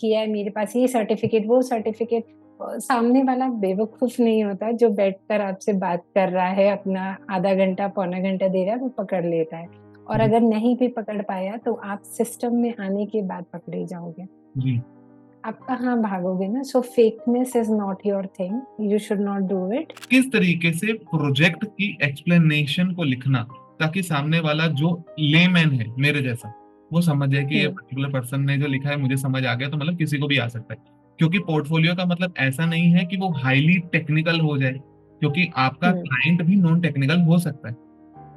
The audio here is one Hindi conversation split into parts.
किया है, मेरे पास ये सर्टिफिकेट, वो सर्टिफिकेट। सामने वाला बेवकूफ नहीं होता जो बैठकर आपसे बात कर रहा है, अपना आधा घंटा पौना घंटा दे रहा है, वो पकड़ लेता है। और जी अगर नहीं भी पकड़ पाया तो आप सिस्टम में आने के बाद पकड़े जाओगे। जी। आप कहाँ भागोगे ना। So fakeness is not your thing, you should not do it. किस तरीके से प्रोजेक्ट की एक्सप्लेनेशन को लिखना ताकि सामने वाला जो लेमैन है मेरे जैसा वो समझ जाए कि ये हम्म पर्टिकुलर पर्सन ने जो लिखा है मुझे समझ आ गया, तो मतलब किसी को भी आ सकता है। क्योंकि पोर्टफोलियो का मतलब ऐसा नहीं है कि वो हाईली टेक्निकल हो जाए, क्योंकि आपका हम्म क्लाइंट भी नॉन टेक्निकल हो सकता है।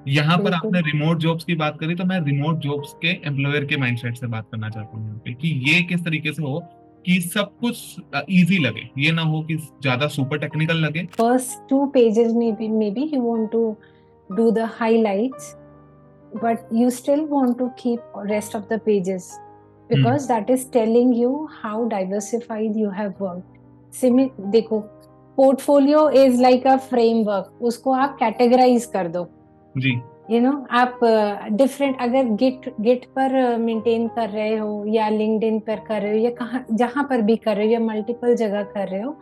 यहाँ पर आपने बिल्कुल। रिमोट जॉब्स की बात करी, तो मैं रिमोट जॉब्स के एम्प्लॉयर के माइंडसेट से बात करना चाहता हूँ यहाँ पे कि ये किस तरीके से हो कि सब कुछ इजी लगे, ये ना हो कि ज्यादा सुपर टेक्निकल लगे। First two pages maybe you want to do the highlights, but you still want to keep rest of the pages hmm. because that is telling you how diversified you have worked. देखो, portfolio is like a framework, उसको आप कैटेगराइज कर दो। जी। आप डिफरेंट, अगर गिट पर मेंटेन कर रहे हो या लिंक्डइन पर कर रहे हो या कहाँ जहां पर भी कर रहे हो या मल्टीपल जगह कर रहे हो,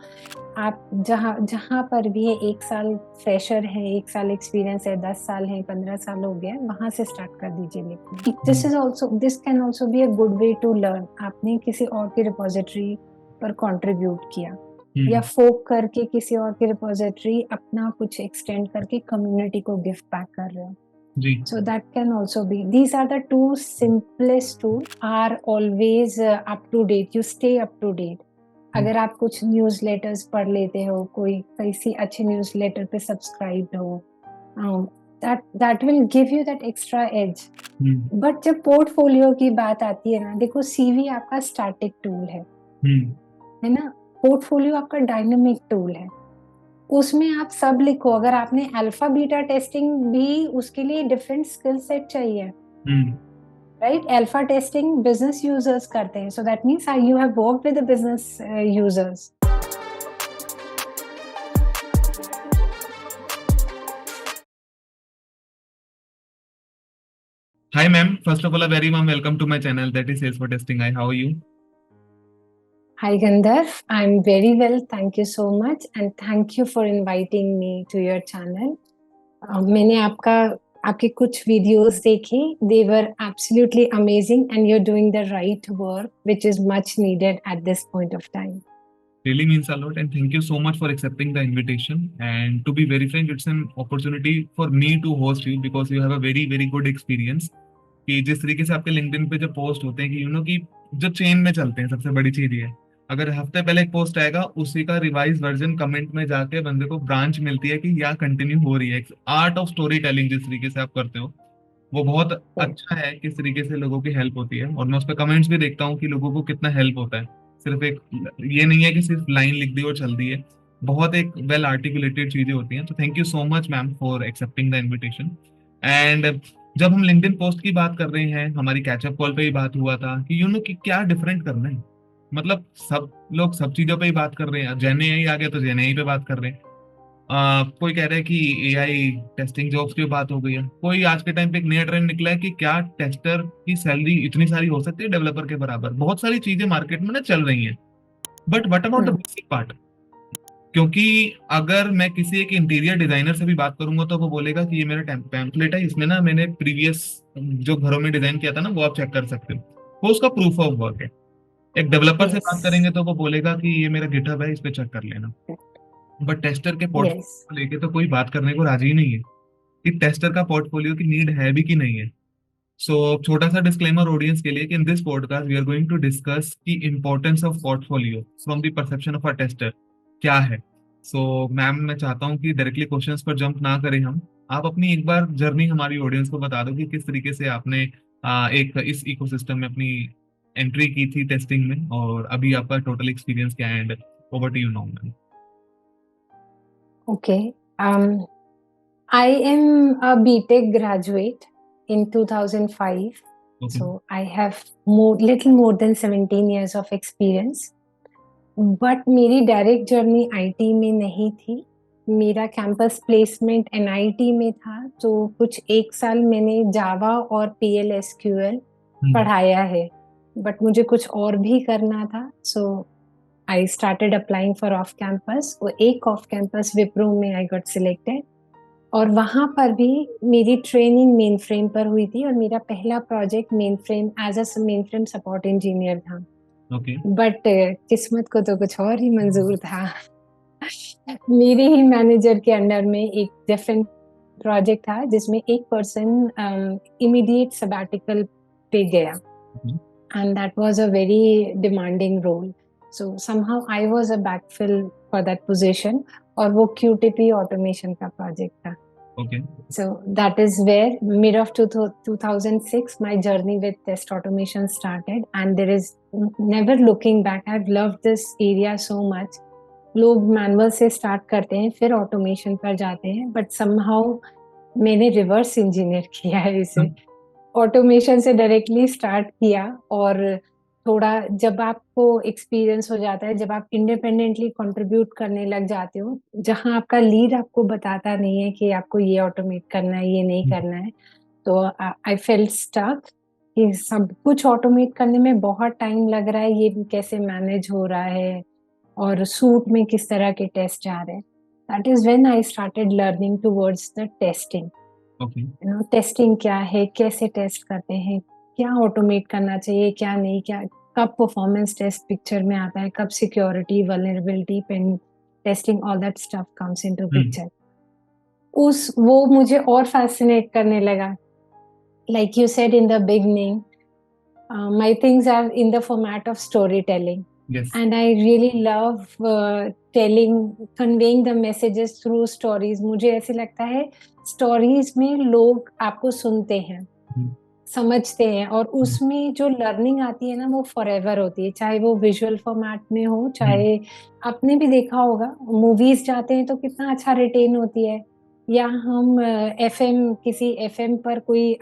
आप जहाँ जहाँ पर भी है, 1 साल फ्रेशर है, 1 साल एक्सपीरियंस है, 10 साल है, 15 साल हो गया, वहां से स्टार्ट कर दीजिए लिखना। Hmm. This can also be a good way to learn. आपने किसी और की रिपोजिटरी पर कंट्रीब्यूट किया या हम्म। फोक करके किसी और की रिपोजिटरी अपना कुछ एक्सटेंड करके कम्युनिटी को गिफ्ट बैक कर रहे हो। जी। So that can also be. These are the two simplest tools. Are always up to date. You stay up to date. हम्म। अगर आप कुछ न्यूज़लेटर्स पढ़ लेते हो, कोई किसी अच्छे न्यूज़लेटर पे सब्सक्राइब हो, that will give you that extra edge. Hmm. But जब पोर्टफोलियो की बात आती है ना, देखो सीवी आपका स्टैटिक टूल हम्म। है ना। पोर्टफोलियो आपका डायनेमिक टूल है। उसमें आप सब लिखो। अगर आपने अल्फा बीटा टेस्टिंग भी, उसके लिए डिफरेंट स्किल सेट चाहिए, hmm. Right. Alpha testing business users करते हैं, so that means you have worked with the business users. Hi ma'am, first of all a very warm welcome to my channel, that is Sales for Testing. Hi, how are you? Hi Gandharv, I'm very well, thank you so much and thank you for inviting me to your channel. मैंने आपके कुछ वीडियोस देखे, they were absolutely amazing and you're doing the right work which is much needed at this point of time. Really means a lot, and thank you so much for accepting the invitation. And to be very frank, it's an opportunity for me to host you because you have a very very good experience. कि जिस तरीके से आपके लिंक्डइन पे जो पोस्ट होते हैं कि कि जो चेन में चलते हैं, सबसे बड़ी चीज ये है। अगर हफ्ते पहले एक पोस्ट आएगा, उसी का रिवाइज वर्जन कमेंट में जाके बंदे को ब्रांच मिलती है कि या कंटिन्यू हो रही है। आर्ट ऑफ स्टोरी टेलिंग जिस तरीके से आप करते हो वो बहुत Yes. अच्छा है, किस तरीके से लोगों की हेल्प होती है। और मैं उस पर कमेंट्स भी देखता हूँ कि लोगों को कितना हेल्प होता है। सिर्फ एक ये नहीं है कि सिर्फ लाइन लिख दी और चल दी है, बहुत एक वेल आर्टिकुलेटेड चीजें होती हैं। तो thank you so much ma'am for accepting the invitation. And जब हम लिंक्डइन पोस्ट की बात कर रहे हैं, हमारी कैचअप कॉल पे ही बात हुआ था कि कि क्या डिफरेंट करना है। मतलब सब लोग सब चीजों पे ही बात कर रहे हैं। जेन एआई आ गया तो जेन एआई पे बात कर रहे हैं। कोई कह रहा है कि एआई टेस्टिंग जॉब्स की बात हो गई है। कोई आज के टाइम पे एक नया ट्रेंड निकला है कि क्या टेस्टर की सैलरी इतनी सारी हो सकती है डेवलपर के बराबर। बहुत सारी चीजें मार्केट में ना चल रही हैं। But what about the Hmm. Basic part? क्योंकि अगर मैं किसी एक इंटीरियर डिजाइनर से भी बात करूंगा तो वो बोलेगा कि ये मेरा टेम्पलेट है, इसमें ना मैंने प्रीवियस जो घरों में डिजाइन किया था ना वो आप चेक कर सकते हो, वो उसका प्रूफ ऑफ वर्क है। एक डेवलपर से बात Yes. करेंगे तो वो बोलेगा कि ये मेरा गिटहब है, इस पे चेक कर लेना। बट टेस्टर के Yes. पोर्टफोलियो को लेके तो कोई बात करने को राजी नहीं है कि टेस्टर का पोर्टफोलियो की नीड है भी कि नहीं है। सो छोटा सा डिस्क्लेमर ऑडियंस के लिए कि in this podcast we are going to discuss की importance of portfolio from the perception of a tester क्या है। सो मैम मैं चाहता हूँ कि डायरेक्टली क्वेश्चंस पर जंप ना करें हम। आप अपनी एक बार जर्नी हमारी ऑडियंस को बता दो कि किस तरीके से आपने एक इस इकोसिस्टम में अपनी एंट्री की थी टेस्टिंग में, और अभी आपका टोटल एक्सपीरियंस क्या है। And over to you now ma'am. Okay. I am a BTech graduate in 2005. Okay. So I have little more than 17 years of experience. But मेरी डायरेक्ट जर्नी आईटी में नहीं थी। मेरा कैंपस प्लेसमेंट एनआईटी में था, तो कुछ 1 साल मैंने जावा और पीएल एसक्यूएल हम्म। पढ़ाया है। बट मुझे कुछ और भी करना था, so I started applying for off campus. वो एक ऑफ कैंपस विप्रो में आई गॉट सिलेक्टेड, और वहां पर भी मेरी ट्रेनिंग मेन फ्रेम पर हुई थी, और मेरा पहला project mainframe as a mainframe support engineer था। ओके। बट किस्मत को तो कुछ और ही मंजूर था। मेरे ही मैनेजर के अंडर में एक डिफरेंट प्रोजेक्ट था जिसमें एक पर्सन इमीडिएट सबैटिकल पे गया, and that was a very demanding role. So somehow I was a backfill for that position, और वो QTP automation का project था. Okay. So that is where mid of 2006 my journey with test automation started, and there is never looking back. I've loved this area so much. लोग मैनुअल से स्टार्ट करते हैं फिर ऑटोमेशन पर जाते हैं, बट somehow मैंने रिवर्स इंजीनियर किया है इसे। ऑटोमेशन से डायरेक्टली स्टार्ट किया, और थोड़ा जब आपको एक्सपीरियंस हो जाता है, जब आप इंडिपेंडेंटली कंट्रीब्यूट करने लग जाते हो, जहां आपका लीड आपको बताता नहीं है कि आपको ये ऑटोमेट करना है, ये नहीं करना है, तो आई फेल्ट स्टक कि सब कुछ ऑटोमेट करने में बहुत टाइम लग रहा है, ये कैसे मैनेज हो रहा है, और सूट में किस तरह के टेस्ट जा रहे हैं। That is when I started learning towards the testing. Okay. Testing क्या है, कैसे टेस्ट करते हैं, क्या ऑटोमेट करना चाहिए, क्या नहीं, क्या कब परफॉर्मेंस टेस्ट पिक्चर में आता है, कब security, vulnerability, pen testing, all that stuff comes into picture. वो मुझे और फैसिनेट करने लगा। Like you said in the beginning, my things are in the format of storytelling. Yes. And I really love conveying the messages through stories. मुझे ऐसे लगता है stories में लोग आपको सुनते हैं, समझते हैं, और उसमें जो लर्निंग आती है ना, वो फॉरएवर होती है, चाहे वो विजुअल फॉर्मेट में हो, चाहे आपने भी देखा होगा मूवीज जाते हैं तो कितना अच्छा रिटेन होती है, या हम एफएम, किसी एफएम पर कोई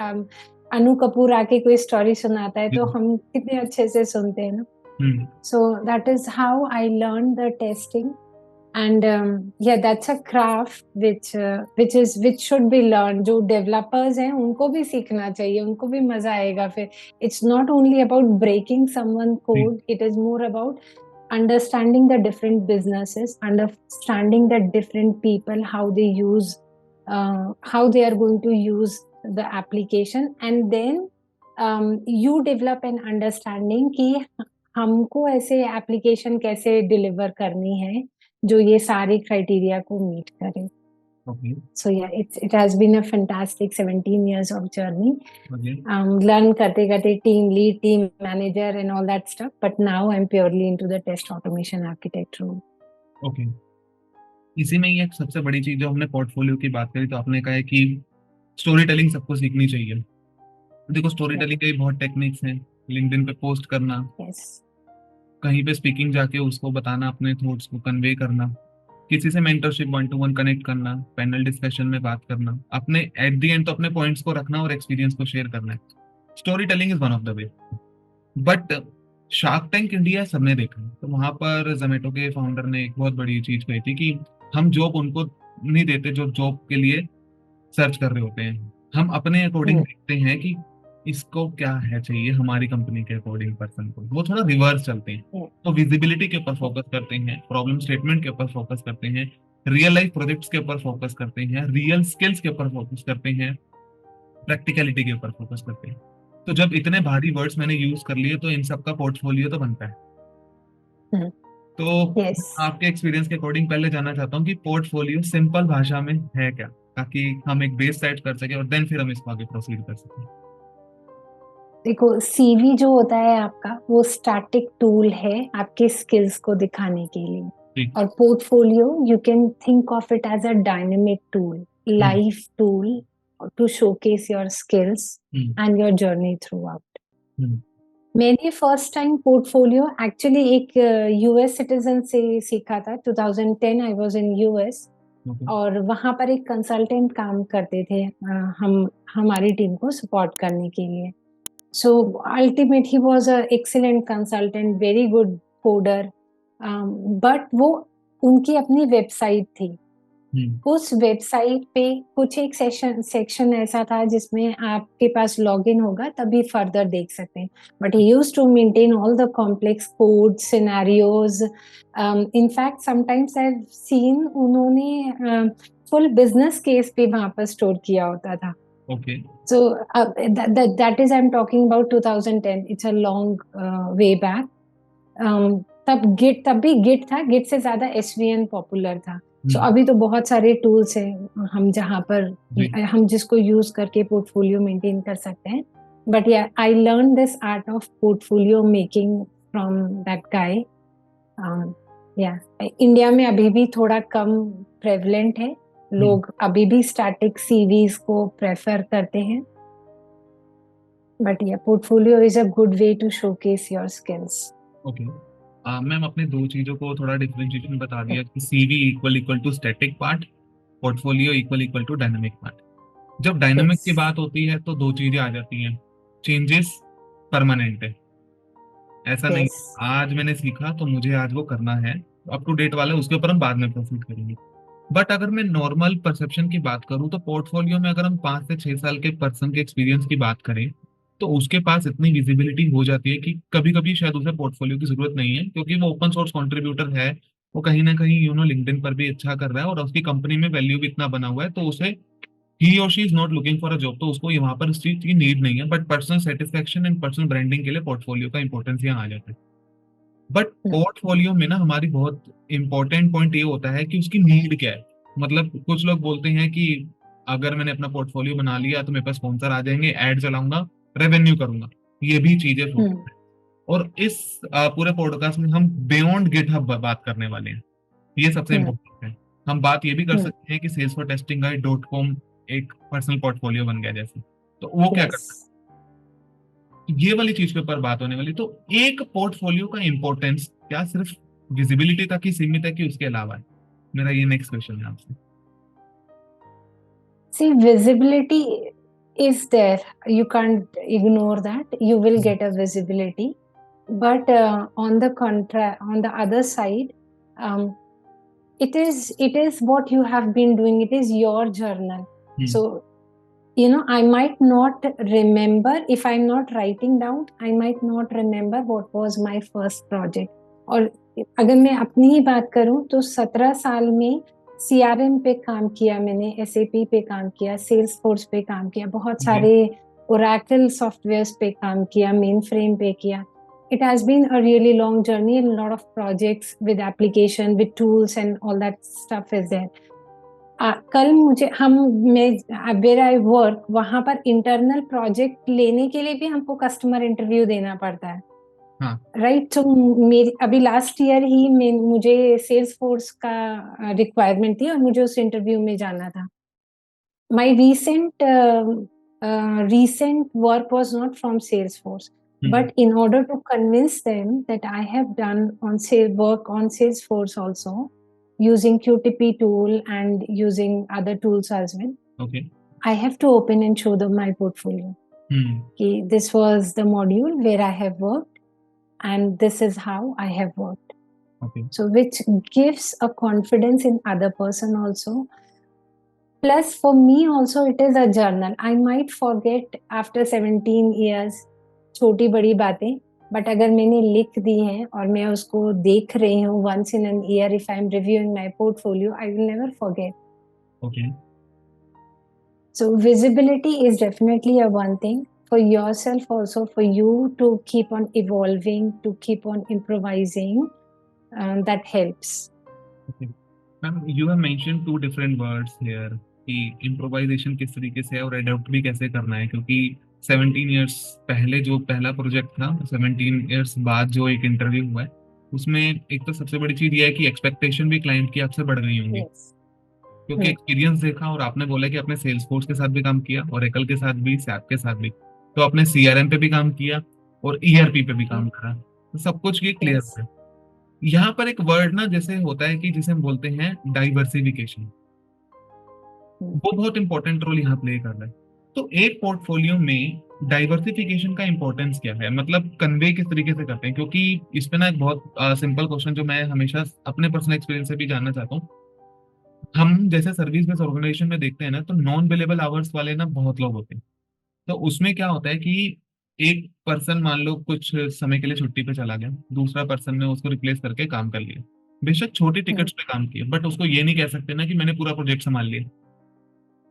अनु कपूर आके कोई स्टोरी सुनाता है तो हम कितने अच्छे से सुनते हैं ना। So that is how I learn the testing, and yeah, that's a craft which should be learned. जो developers हैं उनको भी सीखना चाहिए, उनको भी मजा आएगा फिर। It's not only about breaking someone code, it is more about understanding the different businesses, understanding the different people, how they use, how they are going to use the application, and then you develop an understanding कि हमको ऐसे एप्लीकेशन कैसे डिलीवर करनी है जो ये सारे क्राइटेरिया को मीट करे। Okay. So yeah, it has been a fantastic 17 years of journey. Okay. Learn करते team lead, team manager and all that stuff, but now I'm purely into the test automation architect role. Okay. इसी में ही एक सबसे बड़ी चीज जो हमने पोर्टफोलियो की बात करी, तो आपने कहा है कि स्टोरी टेलिंग सबको सीखनी चाहिए। देखो स्टोरी टेलिंग के बहुत टेक्निक्स हैं, लिंक्डइन पे पोस्ट करना, Yes. कहीं पे स्पीकिंग जाके उसको बताना, अपने थॉट्स को कन्वे करना, किसी से मेंटरशिप 1-to-1 कनेक्ट करना, पैनल डिस्कशन में बात करना, अपने एट द एंड तो अपने पॉइंट्स को रखना और एक्सपीरियंस को शेयर करना है। Story telling is one of the way. But shark tank India सबने देखा, तो वहां पर जोमेटो के फाउंडर ने एक बहुत बड़ी चीज कही थी कि हम जॉब उनको नहीं देते जो जॉब के लिए सर्च कर रहे होते हैं, हम अपने अकॉर्डिंग देखते हैं कि इसको क्या है चाहिए हमारी कंपनी के अकॉर्डिंग पर्सन को। वो थोड़ा रिवर्स चलते हैं, तो विजिबिलिटी के ऊपर फोकस करते हैं, प्रॉब्लम स्टेटमेंट के ऊपर फोकस करते हैं, रियल लाइफ प्रोजेक्ट्स के ऊपर फोकस करते हैं, रियल स्किल्स के ऊपर फोकस करते हैं, प्रैक्टिकलिटी के ऊपर फोकस करते हैं। तो जब इतने भारी वर्ड्स मैंने यूज कर लिए तो इन सब का पोर्टफोलियो तो बनता है। तो Yes. आपके एक्सपीरियंस के अकॉर्डिंग पहले जानना चाहता हूँ कि पोर्टफोलियो सिंपल भाषा में है क्या, ताकि हम एक बेस सेट कर सके और देन फिर हम इसको आगे प्रोसीड कर सकें। देखो, सीवी जो होता है आपका, वो स्टैटिक टूल है आपके स्किल्स को दिखाने के लिए, और portfolio you can think of it as a dynamic tool, life tool to showcase your skills and your journey throughout. मैंने फर्स्ट टाइम पोर्टफोलियो एक्चुअली एक यूएस सिटीजन से सीखा था। 2010 आई वाज इन यूएस, और वहां पर एक कंसल्टेंट काम करते थे हम हमारी टीम को सपोर्ट करने के लिए। So ultimately he was an excellent consultant, very good coder, but वो उनकी अपनी वेबसाइट थी, हम्म। उस वेबसाइट पे कुछ एक सेक्शन ऐसा था जिसमें आपके पास लॉगिन होगा तभी फर्दर देख सकते हैं, but he used to maintain all the complex code scenarios. In fact sometimes I have seen उन्होंने फुल बिजनेस केस भी वहां पर स्टोर किया होता था। Okay. So that is I'm talking about 2010. It's a long way back. तब भी गिट था, गिट से ज्यादा एसवीएन पॉपुलर था। सो हम्म। अभी तो बहुत सारे टूल्स हैं हम जहाँ पर जी। हम जिसको यूज करके पोर्टफोलियो मेंटेन कर सकते हैं। बट या I learn this art of portfolio making from that guy. या इंडिया में अभी भी थोड़ा कम प्रेवलेंट है, लोग अभी भी स्टैटिक सीवीज को प्रेफर करते हैं। बट या portfolio is a good way to showcase your skills. Okay. Ma'am अपने दो चीजों को थोड़ा डिफरेंशिएशन बता दिया कि CV equal equal to static part, portfolio equal equal to dynamic part. जब डायनामिक यस की बात होती है तो दो चीजें आ जाती हैं, चेंजेस परमानेंट है, ऐसा नहीं यस आज मैंने सीखा तो मुझे आज वो करना है, अप टू डेट वाला उसके ऊपर हम बाद में प्रोसीड करेंगे। बट अगर मैं नॉर्मल परसेप्शन की बात करूं तो पोर्टफोलियो में अगर हम 5 से 6 साल के पर्सन के एक्सपीरियंस की बात करें तो उसके पास इतनी विजिबिलिटी हो जाती है कि कभी कभी शायद उसे पोर्टफोलियो की जरूरत नहीं है, क्योंकि वो ओपन सोर्स कंट्रीब्यूटर है, वो कहीं ना कहीं लिंक्डइन पर भी अच्छा कर रहा है और उसकी कंपनी में वैल्यू भी इतना बना हुआ है, तो उसे ही और she is not looking for a job, तो उसको वहां पर इस चीज की नीड नहीं है। But personal satisfaction and personal branding के लिए पोर्टफोलियो का इंपॉर्टेंस यहाँ आ जाता है। बट पोर्टफोलियो में ना हमारी बहुत इंपॉर्टेंट पॉइंट ये होता है कि उसकी नीड क्या है। मतलब कुछ लोग बोलते हैं कि अगर मैंने अपना पोर्टफोलियो बना लिया तो मेरे पास स्पॉन्सर आ जाएंगे, एड चलाऊंगा, रेवेन्यू करूंगा, ये भी चीजें सोचते हैं। और इस पूरे पॉडकास्ट में हम बियॉन्ड गिटहब बात करने वाले हैं, ये सबसे इंपॉर्टेंट है। हम बात ये भी कर सकते हैं कि sales for testing guide dot com एक पर्सनल पोर्टफोलियो बन गया जैसे, तो वो क्या यस। करता है, ये वाली चीज के ऊपर बात होने वाली। तो एक पोर्टफोलियो का इंपॉर्टेंस क्या सिर्फ विजिबिलिटी तक ही सीमित है कि उसके अलावा है? मेरा ये नेक्स्ट क्वेश्चन है आपसे। See, visibility is there. You can't ignore that. You will get a visibility. But on the on the other side, um, it is what you have been doing. It is your journal. So, I might not remember if I'm not writing down. I might not remember what was my first project. और अगर मैं अपनी ही बात करूं तो 17 साल में सीआरएम पे काम किया मैंने, एसएपी पे काम किया, सेल्स फोर्स पे काम किया, बहुत सारे ओरेकल सॉफ्टवेयर्स पे काम किया, मेन फ्रेम पे किया. It has been a really long journey and a lot of projects with application, with tools and all that stuff is there. कल मुझे मैं वेयर आई वर्क वहां पर इंटरनल प्रोजेक्ट लेने के लिए भी हमको कस्टमर इंटरव्यू देना पड़ता है, राइट? तो मेरी अभी लास्ट ईयर ही मुझे सेल्स फोर्स का रिक्वायरमेंट थी और मुझे उस इंटरव्यू में जाना था. My recent work was not from Salesforce, but in order to convince them that I have done work on Salesforce also using QTP tool and using other tools as well. Okay. I have to open and show them my portfolio. Okay, this was the module where I have worked and this is how I have worked. Okay. So which gives a confidence in other person also. Plus, for me also, it is a journal. I might forget after 17 years छोटी बड़ी बातें, बट अगर मैंने लिख दी हैं और मैं उसको देख रही हूँ once in an year, if I'm reviewing my portfolio, I will never forget. Okay. So visibility is definitely a one thing for yourself also, for you to keep on evolving, to keep on improvising. That helps. Okay. Ma'am, you have mentioned two different words here कि इम्प्रोवाइजेशन किस तरीके से है और अडॉप्ट भी कैसे करना है, क्योंकि 17 इयर्स पहले जो पहला प्रोजेक्ट था, 17 इयर्स बाद जो एक इंटरव्यू हुआ है, उसमें एक तो सबसे बड़ी चीज ये है कि एक्सपेक्टेशन भी क्लाइंट की आपसे बढ़ गई होंगी, Yes. क्योंकि एक्सपीरियंस देखा और आपने बोला कि आपने सेल्स फोर्स के साथ भी काम किया, ओरेकल के साथ भी, सैप के साथ भी, तो आपने सीआरएम पे भी काम किया और ईआरपी पे भी काम करा, तो सब कुछ ये क्लियर Yes. है। यहाँ पर एक वर्ड ना जैसे होता है कि जिसे हम बोलते हैं डाइवर्सिफिकेशन, वो बहुत इंपॉर्टेंट रोल यहाँ प्ले कर रहा है। तो एक पोर्टफोलियो में डाइवर्सिफिकेशन का इंपॉर्टेंस क्या है, मतलब कन्वे किस तरीके से करते हैं? क्योंकि इस पे ना एक बहुत सिंपल क्वेश्चन जो मैं हमेशा अपने पर्सनल एक्सपीरियंस से भी जानना चाहता हूँ, हम जैसे सर्विस बेस्ड ऑर्गेनाइजेशन में देखते हैं ना, तो नॉन बिलेबल आवर्स वाले ना बहुत लोग होते हैं। तो उसमें क्या होता है कि एक पर्सन मान लो कुछ समय के लिए छुट्टी पे चला गया, दूसरा पर्सन ने उसको रिप्लेस करके काम कर लिया, बेशक छोटी टिकट्स पे काम किया, बट उसको ये नहीं कह सकते ना कि मैंने पूरा प्रोजेक्ट संभाल लिया।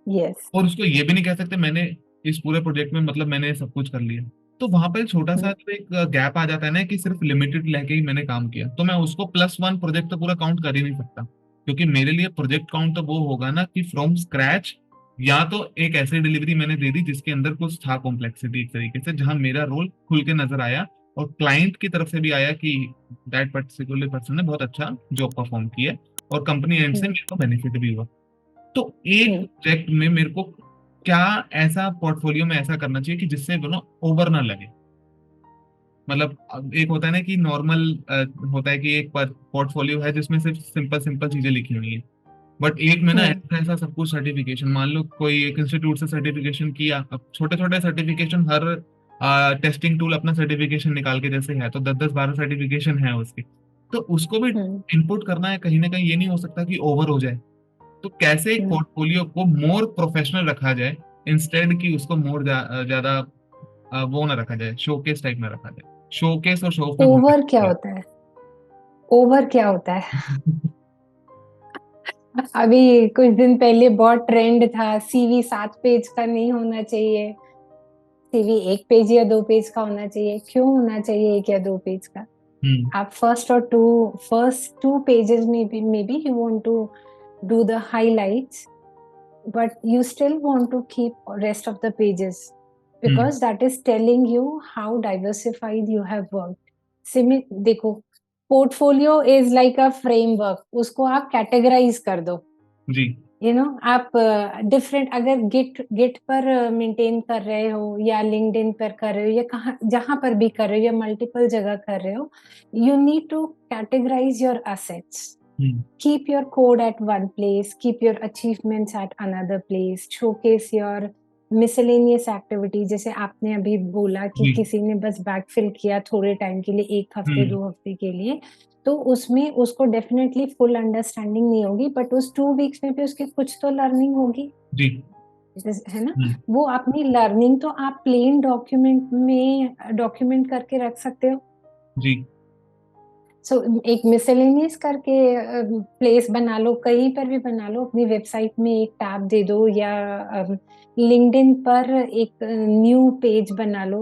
यस। और उसको ये भी नहीं कह सकते मैंने इस पूरे प्रोजेक्ट में मतलब मैंने सब कुछ कर लिया। तो वहां पे छोटा सा तो एक गैप आ जाता है ना कि सिर्फ लिमिटेड लेके ही मैंने काम किया, तो मैं उसको +1 प्रोजेक्ट तो पूरा काउंट कर ही नहीं सकता। क्योंकि मेरे लिए प्रोजेक्ट काउंट तो वो होगा ना कि फ्रॉम स्क्रैच, या तो एक ऐसी डिलीवरी मैंने दे दी जिसके अंदर कुछ था कॉम्प्लेक्सिटी एक तरीके से, जहां मेरा रोल खुल के नजर आया और क्लाइंट की तरफ से भी आया कि दैट पर्टिकुलर पर्सन ने बहुत अच्छा जॉब परफॉर्म किया, और कंपनी एंड से मेरे को बेनिफिट भी हुआ। तो एक प्रोजेक्ट में मेरे को क्या ऐसा पोर्टफोलियो में ऐसा करना चाहिए कि जिससे वो ना ओवर ना लगे। मतलब अब एक होता है ना कि नॉर्मल होता है कि एक पोर्टफोलियो है जिसमें सिर्फ सिंपल सिंपल चीजें लिखी हुई हैं, बट एक में ना ऐसा ऐसा सब कुछ सर्टिफिकेशन, मान लो कोई एक इंस्टीट्यूट से सर्टिफिकेशन किया, अब छोटे छोटे सर्टिफिकेशन हर टेस्टिंग टूल अपना सर्टिफिकेशन निकाल के जैसे है, तो 10 10 12 सर्टिफिकेशन है उसकी, तो उसको भी इनपुट करना है कहीं ना कहीं, ये नहीं हो सकता कि ओवर हो जाए। तो कैसे एक पोर्टफोलियो को मोर प्रोफेशनल रखा जाए, इंस्टेड कि उसको मोर ज्यादा वो ना रखा जाए, शोकेस टाइप में रखा जाए। शोकेस और शो ऑफ में बहुत ओवर क्या difference होता है? ओवर क्या होता है? है। अभी कुछ दिन पहले बहुत ट्रेंड था, सीवी 7 पेज का नहीं होना चाहिए, सीवी 1 पेज या 2 पेज का होना चाहिए। क्यों होना चाहिए 1 या 2 पेज का? हम्म। आप फर्स्ट 2 पेजेस में भी maybe you want to do the highlights, but you still want to keep rest of the pages hmm. because that is telling you how diversified you have worked। देखो, portfolio is like a framework, उसको आप categorize कर दो। जी। आप डिफरेंट अगर गिट पर मेंटेन कर रहे हो या लिंक्डइन पर कर रहे हो या कहाँ जहां पर भी कर रहे हो या मल्टीपल जगह कर रहे हो, you need to categorize your assets. Hmm. Keep your code at one place, keep your achievements at another place, showcase your miscellaneous activity। जैसे आपने अभी बोला कि जी। किसी ने बस बैकफिल किया थोड़े टाइम के लिए, 1 हफ्ते हम्म। 2 हफ्ते के लिए, तो उसमें उसको डेफिनेटली फुल अंडरस्टैंडिंग नहीं होगी, बट उस 2 वीक्स में भी उसकी कुछ तो लर्निंग होगी, जी। है ना? हम्म। वो अपनी लर्निंग तो आप प्लेन डॉक्यूमेंट में डॉक्यूमेंट करके रख सकते हो। जी। सो एक मिसेलेनियस करके प्लेस बना लो, कहीं पर भी बना लो, अपनी वेबसाइट में एक टैब दे दो, या लिंक्डइन पर एक न्यू पेज बना लो,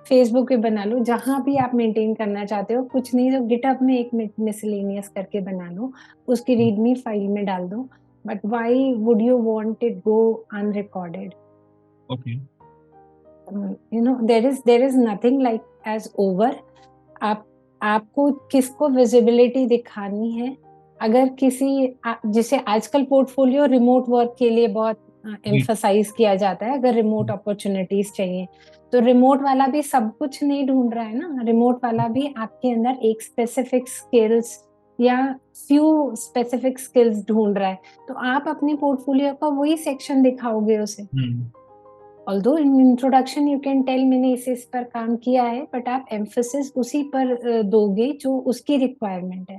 फेसबुक पे बना लो, जहां भी आप मेंटेन करना चाहते हो। कुछ नहीं तो गिटहब में एक मिसेलेनियस करके बना लो, उसकी रीडमी फाइल में डाल दो। But why would you want it go unrecorded? Okay. There is nothing like edge over. आप आपको किसको विजिबिलिटी दिखानी है? अगर जिसे आजकल पोर्टफोलियो रिमोट वर्क के लिए बहुत जी। एम्फसाइज किया जाता है, अगर रिमोट अपॉर्चुनिटीज चाहिए, तो रिमोट वाला भी सब कुछ नहीं ढूंढ रहा है ना। रिमोट वाला भी आपके अंदर एक स्पेसिफिक स्किल्स या फ्यू स्पेसिफिक स्किल्स ढूंढ रहा है, तो आप अपने पोर्टफोलियो का वही सेक्शन दिखाओगे उसे। Hmm. Although in introduction you can tell मैंने इस पर काम किया है, बट आप एम्फोसिस उसी पर दोगे जो उसकी रिक्वायरमेंट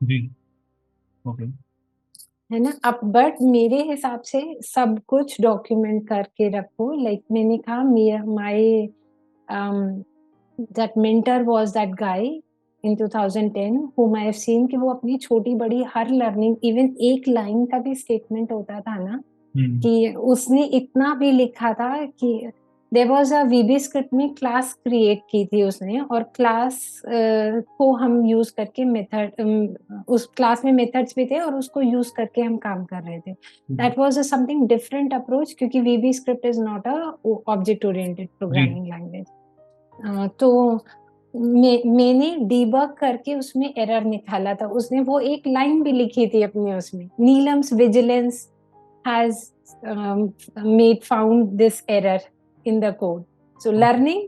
जी। ओके। है ना? अब बट मेरे हिसाब से सब कुछ डॉक्यूमेंट करके रखो। लाइक मैंने कहा, my that mentor was that guy in 2010 whom I have seen कि वो अपनी छोटी बड़ी हर लर्निंग, इवन एक लाइन का भी स्टेटमेंट होता था ना, हम्म। कि उसने इतना भी लिखा था कि there was a VB script में क्लास क्रिएट की थी उसने, और क्लास को हम यूज करके उस क्लास में मेथड्स भी थे और उसको यूज करके हम काम कर रहे थे। That was a something different approach, क्योंकि VB script is not a object oriented जी। Programming language. तो मैंने डीबग करके उसमें एरर निकाला था। उसने वो एक लाइन भी लिखी थी अपने उसमें, Neelam's vigilance has made found this error in the code. So learning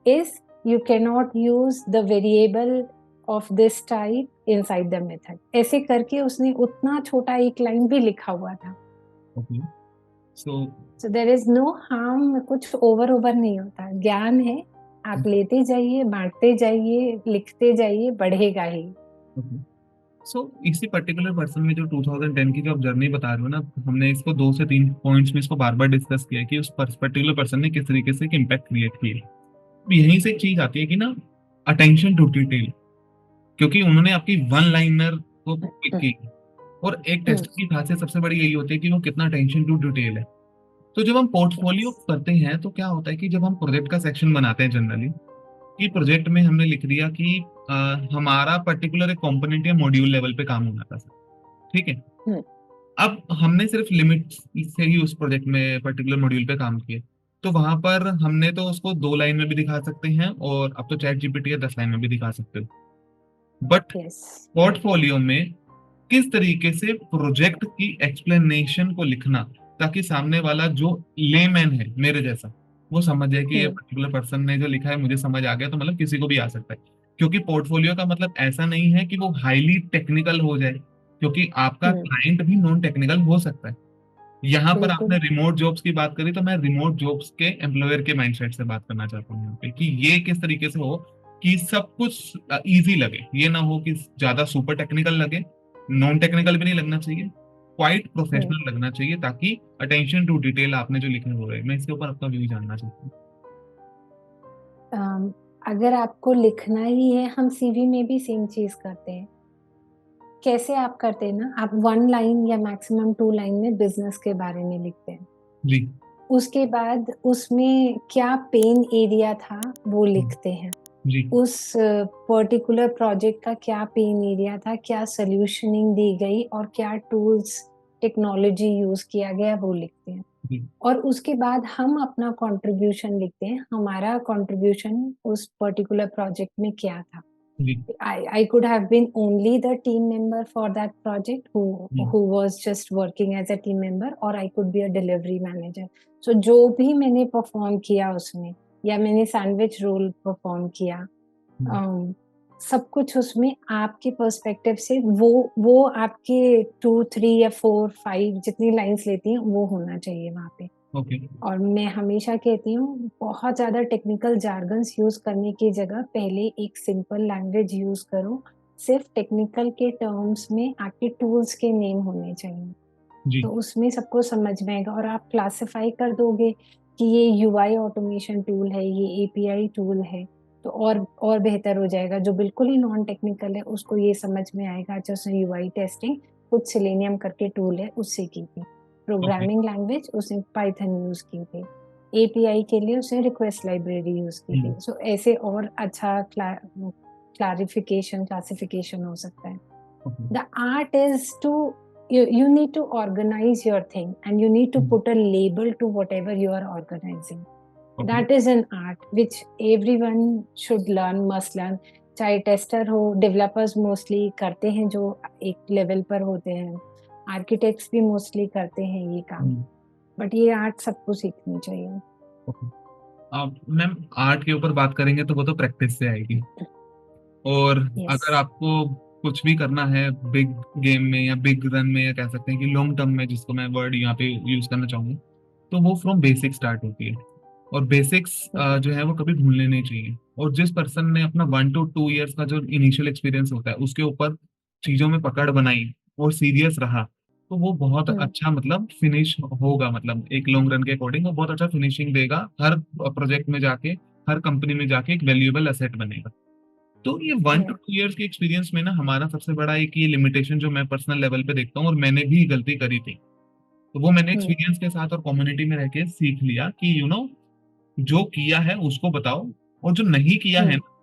is you cannot use the variable of this type inside the method। ऐसे करके उसने उतना छोटा एक लाइन भी लिखा हुआ था। Okay. So So there is no harm, कुछ ओवर ओवर नहीं होता। ज्ञान है, आप लेते जाइए, बांटते जाइए, लिखते जाइए, बढ़ेगा ही। ओके। सो इसी पर्टिकुलर पर्सन में जो 2010 की जो आप जर्नी बता रहे हो ना, हमने इसको 2 से 3 पॉइंट्स में इसको बार बार डिस्कस किया है कि उस पर्टिकुलर पर्सन ने किस तरीके से एक इम्पैक्ट क्रिएट किया। अब यहीं से एक चीज आती है कि ना, अटेंशन टू डिटेल, क्योंकि उन्होंने आपकी वन लाइनर को पिक हम्म, की। और एक हम्म, टेस्टर की खासियत सबसे बड़ी यही होती है कि वो कितना अटेंशन टू डिटेल है। तो जब हम पोर्टफोलियो yes, करते हैं तो क्या होता है कि जब हम प्रोजेक्ट का सेक्शन बनाते हैं जनरली, कि प्रोजेक्ट में हमने लिख दिया कि अ, हमारा पर्टिकुलर एक कंपोनेंट या मॉड्यूल लेवल पे काम होना था सर, ठीक है। हम्म, अब हमने सिर्फ लिमिट से ही उस प्रोजेक्ट में पर्टिकुलर मॉड्यूल पे काम किया, तो वहां पर हमने तो उसको 2 लाइन में भी दिखा सकते हैं, और अब तो चैट जीपीटी है 10 लाइन में भी दिखा सकते हो। बट yes, पोर्टफोलियो में किस तरीके से प्रोजेक्ट की एक्सप्लेनेशन को लिखना, ताकि सामने वाला जो लेमैन है मेरे जैसा, वो समझ जाए कि ये हम्म, पर्टिकुलर पर्सन ने जो लिखा है मुझे समझ आ गया, तो मतलब किसी को भी आ सकता है। क्योंकि पोर्टफोलियो का मतलब ऐसा नहीं है कि वो हाईली टेक्निकल हो जाए, क्योंकि आपका हम्म, क्लाइंट भी नॉन टेक्निकल हो सकता है। यहाँ पर आपने बिल्कुल, रिमोट जॉब्स की बात करी, तो मैं रिमोट जॉब्स के एम्प्लॉयर के माइंडसेट से बात करना चाहता हूँ यहाँ पे, कि ये किस तरीके से हो कि सब कुछ इजी लगे, ये ना हो कि ज्यादा सुपर टेक्निकल लगे, नॉन टेक्निकल भी नहीं लगना चाहिए, क्वाइट हम्म। प्रोफेशनल लगना चाहिए, ताकि अटेंशन टू डिटेल आपने जो लिखे हुए हैं, मैं इसके ऊपर आपका व्यू जानना चाहता हूँ। अम, अगर आपको लिखना ही है, हम सीवी में भी सेम चीज करते हैं। कैसे आप करते हैं ना, आप 1 लाइन या मैक्सिमम 2 लाइन में बिजनेस के बारे में लिखते हैं। जी। उसके बाद उसमें क्या पेन एरिया था वो हम्म, लिखते हैं। जी। उस पर्टिकुलर प्रोजेक्ट का क्या पेन एरिया था, क्या सोल्यूशनिंग दी गई और क्या टूल्स टेक्नोलॉजी यूज किया गया वो लिखते हैं। जी। और उसके बाद हम अपना कंट्रीब्यूशन लिखते हैं, हमारा कंट्रीब्यूशन उस पर्टिकुलर प्रोजेक्ट में क्या था। जी। I could have been only the team member for that project hmm, who was just working as a team member, or I could be a delivery manager. So जो भी मैंने परफॉर्म किया उसमें, या मैंने सैंडविच रोल परफॉर्म किया, हम्म, अम, सब कुछ उसमें आपके पर्सपेक्टिव से, वो आपके 2 3 या 4 5 जितनी लाइंस लेती हैं वो होना चाहिए वहां पे। ओके। और मैं हमेशा कहती हूँ, बहुत ज़्यादा टेक्निकल जार्गन्स यूज़ करने की जगह पहले एक सिंपल लैंग्वेज यूज़ करो। सिर्फ टेक्निकल के टर्म्स में आपके टूल्स के नेम होने चाहिए, जी। तो उसमें सबको समझ में आएगा। और आप क्लासिफाई कर दोगे कि ये यूआई ऑटोमेशन टूल है, ये एपीआई टूल है, तो और बेहतर हो जाएगा। जो बिल्कुल ही नॉन टेक्निकल है उसको ये समझ में आएगा, अच्छा उसने यूआई टेस्टिंग कुछ सेलेनियम करके टूल है उससे की थी, ओके। प्रोग्रामिंग लैंग्वेज उसने पाइथन यूज की थी, एपीआई के लिए उसने रिक्वेस्ट लाइब्रेरी यूज की थी। हम्म, सो ऐसे और अच्छा क्लारिफिकेशन क्लासिफिकेशन हो सकता है। Okay. The art is to, you need to organize your thing and you need to hmm, put a label to whatever you are organizing. Okay. That is an art which everyone should learn, must learn. चाहे टेस्टर हो, डेवलपर्स मोस्टली करते हैं जो एक लेवल पर होते हैं, आर्किटेक्ट्स भी मोस्टली करते हैं ये काम, हम्म, बट ये आर्ट सबको सीखनी चाहिए। ओके। अब मैम आर्ट के ऊपर बात करेंगे तो वो तो प्रैक्टिस से आएगी। और यस। अगर आपको कुछ भी करना है बिग गेम में या बिग रन में, या कह सकते हैं कि लॉन्ग टर्म में, जिसको मैं वर्ड यहाँ पे यूज करना चाहूंगा, तो वो फ्रॉम बेसिक स्टार्ट होती है। और बेसिक्स जो है वो कभी भूलने नहीं चाहिए। और जिस पर्सन ने अपना 1 to 2 years का जो इनिशियल एक्सपीरियंस होता है उसके ऊपर चीजों में पकड़ बनाई और सीरियस रहा, तो वो बहुत अच्छा मतलब फिनिश होगा, मतलब एक लॉन्ग रन के अकॉर्डिंग वो बहुत अच्छा फिनिशिंग देगा, हर प्रोजेक्ट में जाके, हर कंपनी में जाके एक वैल्यूएबल एसेट बनेगा। तो ये 1 to 2 years के एक्सपीरियंस में ना, हमारा सबसे बड़ा एक ये लिमिटेशन जो मैं पर्सनल लेवल पे देखता हूँ, और मैंने भी गलती करी थी, तो वो मैंने एक्सपीरियंस के साथ और कम्युनिटी में रह के सीख लिया कि जो किया है उसको बताओ, और जो नहीं किया है ना,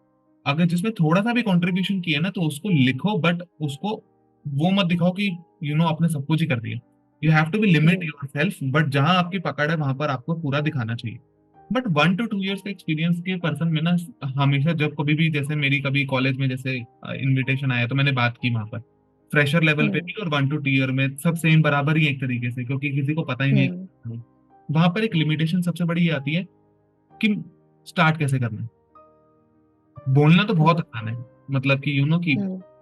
अगर जिसमें थोड़ा सा भी कंट्रीब्यूशन किया ना, तो उसको लिखो, बट उसको वो मत दिखाओ कि आपने सब कुछ ही कर दिया। You have to be limit yourself, but जहां आपकी पकड़ है वहां पर आपको पूरा दिखाना चाहिए। बट 1 to 2 years का एक्सपीरियंस के पर्सन में ना, हमेशा जब कभी भी, जैसे मेरी कभी कॉलेज में जैसे इनविटेशन आया, तो मैंने बात की वहां पर फ्रेशर लेवल पे भी, और 1 to 2 year में सब सेम बराबर ही एक तरीके से, क्योंकि किसी को पता ही नहीं। वहां पर एक लिमिटेशन सबसे बड़ी ये आती है कि स्टार्ट कैसे करना है। बोलना तो बहुत आसान है, मतलब कि कि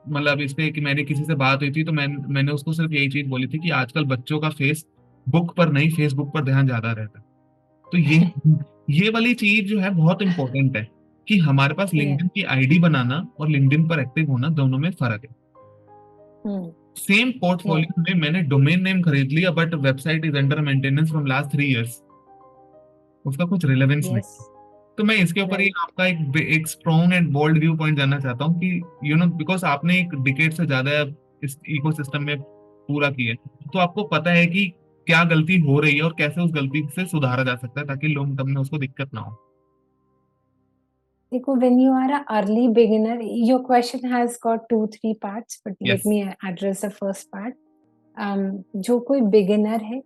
मतलब इस पे कि मैंने किसी से बात हुई थी, तो मैंने उसको सिर्फ यही चीज बोली थी कि आजकल बच्चों का फेस बुक पर नहीं, फेसबुक पर ध्यान ज्यादा रहता है। तो ये वाली चीज जो है बहुत इंपॉर्टेंट है, कि हमारे पास लिंक्डइन की आईडी बनाना और लिंक्डइन पर एक्टिव होना दोनों में फर्क है। Same Yeah. पोर्टफोलियो में मैंने डोमेन नेम खरीद लिया, but website is under maintenance from last 3 years, उसका कुछ रिलेवेंस नहीं। Yes. तो मैं इसके ऊपर ही Right. आपका एक strong and bold viewpoint जानना चाहता हूँ कि बिकॉज आपने एक डिकेड से ज्यादा इस इकोसिस्टम में पूरा किया है, तो आपको पता है कि क्या गलती हो रही है और कैसे उस गलती से सुधारा जा सकता है ताकि लॉन्ग टर्म में उसको दिक्कत ना हो। देखो, when you are a early beginner, your question has got 2-3 parts, but let yes. me address the first part. जो कोई बिगिनर है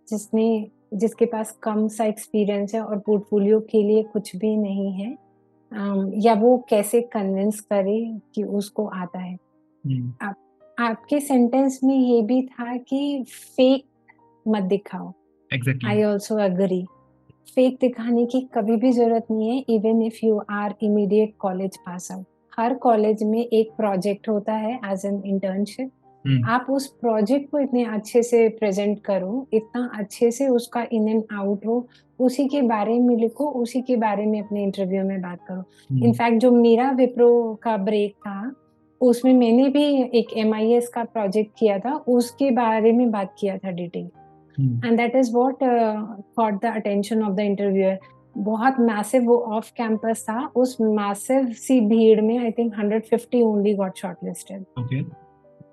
जिसके पास कम सा एक्सपीरियंस है और पोर्टफोलियो के लिए कुछ भी नहीं है, या वो कैसे कन्विंस करे कि उसको आता है। आप, आपके सेंटेंस में ये भी था कि फेक मत दिखाओ। Exactly. I also agree. Fake दिखाने की कभी भी जरूरत नहीं है, even if you are immediate college pass out. हर कॉलेज में एक प्रोजेक्ट होता है एज एन इंटर्नशिप। आप उस प्रोजेक्ट को इतने अच्छे से प्रेजेंट करो, इतना अच्छे से उसका इन एंड आउट हो, उसी के बारे में लिखो, उसी के बारे में अपने इंटरव्यू में बात करो। इनफैक्ट जो मेरा विप्रो का ब्रेक था, उसमें मैंने भी एक MIS का प्रोजेक्ट किया था, उसके बारे में बात किया था detail, and that is what caught the attention of the interviewer. बहुत मैसिव वो ऑफ कैंपस था, उस मैसिव सी भीड़ में I think 150 only got shortlisted. Okay.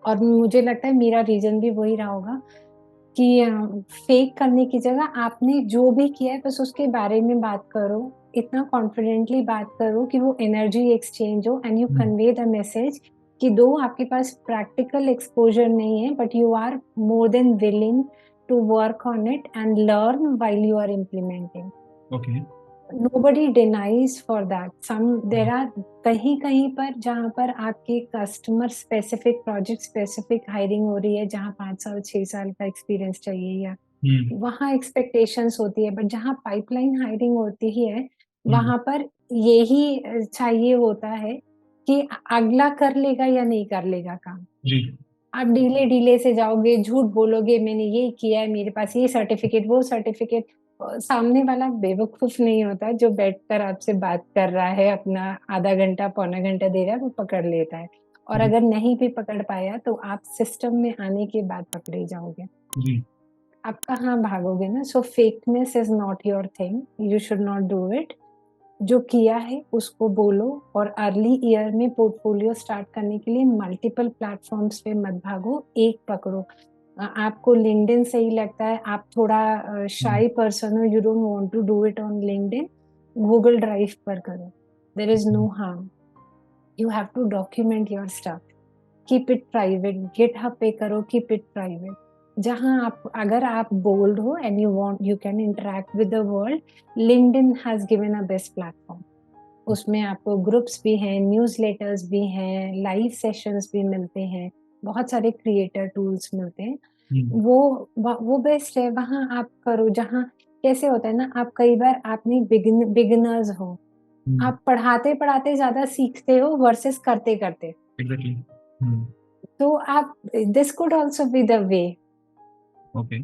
और मुझे लगता है मेरा रीजन भी वही रहा होगा कि फेक करने की जगह आपने जो भी किया है बस उसके बारे में बात करो, इतना कॉन्फिडेंटली बात करो कि वो एनर्जी एक्सचेंज हो, and you convey the message कि दो आपके पास प्रैक्टिकल एक्सपोजर नहीं है, but you are more than willing to work on it and learn while you are implementing. Okay. nobody denies for that. There are कहीं पर जहाँ पर आपके customer specific project specific hiring हो रही है, जहाँ 5 साल 6 साल का एक्सपीरियंस चाहिए, या वहाँ एक्सपेक्टेशंस होती है, बट जहाँ पाइपलाइन हायरिंग होती ही है वहां पर यही चाहिए होता है कि अगला कर लेगा या नहीं कर लेगा काम। जी। आप डीले डीले से जाओगे, झूठ बोलोगे, मैंने ये किया है, मेरे पास ये सर्टिफिकेट वो सर्टिफिकेट। सामने वाला बेवकूफ नहीं होता जो बैठकर आपसे बात कर रहा है, अपना आधा घंटा पौना घंटा दे रहा है, वो पकड़ लेता है। और अगर नहीं भी पकड़ पाया तो आप सिस्टम में आने के बाद पकड़े जाओगे। जी। आप कहाँ भागोगे ना। So fakeness is not your thing, you should not do it. जो किया है उसको बोलो, और अर्ली ईयर में पोर्टफोलियो स्टार्ट करने के लिए मल्टीपल प्लेटफॉर्म्स पे मत भागो, एक पकड़ो। आपको लिंक्डइन सही लगता है, आप थोड़ा शाई पर्सन हो, you don't want to do it on LinkedIn, Google drive पर करो, there is no harm. You have to document your stuff, keep it private. GitHub पे करो, कीप इट प्राइवेट। जहां आप, अगर आप बोल्ड हो and you can interact with the world, LinkedIn has given a best platform. उसमें आपको ग्रुप्स भी हैं, न्यूज़लेटर्स भी हैं, लाइव सेशंस भी मिलते हैं, बहुत सारे क्रिएटर टूल्स मिलते हैं। वो बेस्ट है, वहां आप करो। जहां कैसे होता है ना, आप कई बार आपने बिगिनर्स हो, आप पढ़ाते पढ़ाते ज्यादा सीखते हो वर्सेस करते करते। एग्जैक्टली। तो आप, this could also be the way. Okay.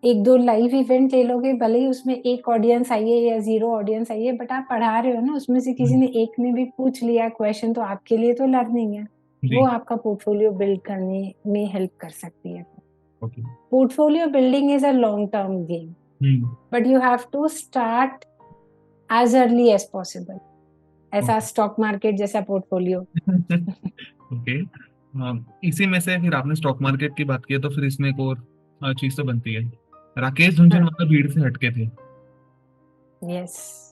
1-2 live event ले लोगे, भले ही उसमें 1 ऑडियंस आई है या 0 ऑडियंस आई है, बट आप पढ़ा रहे हो ना, उसमें से किसी ने एक ने भी पूछ लिया क्वेश्चन, तो आपके लिए तो लर्निंग है। जी। वो आपका पोर्टफोलियो बिल्ड करने में हेल्प कर सकती है। Okay. Portfolio building is a long term game, but you have to start as early as possible. ऐसा स्टॉक मार्केट जैसा पोर्टफोलियो। ओके। इसी में से फिर आपने स्टॉक मार्केट की बात की है, तो फिर इसमें एक और चीज तो बनती है। राकेश झुनझुनवाला भीड़ से हटके थे। यस।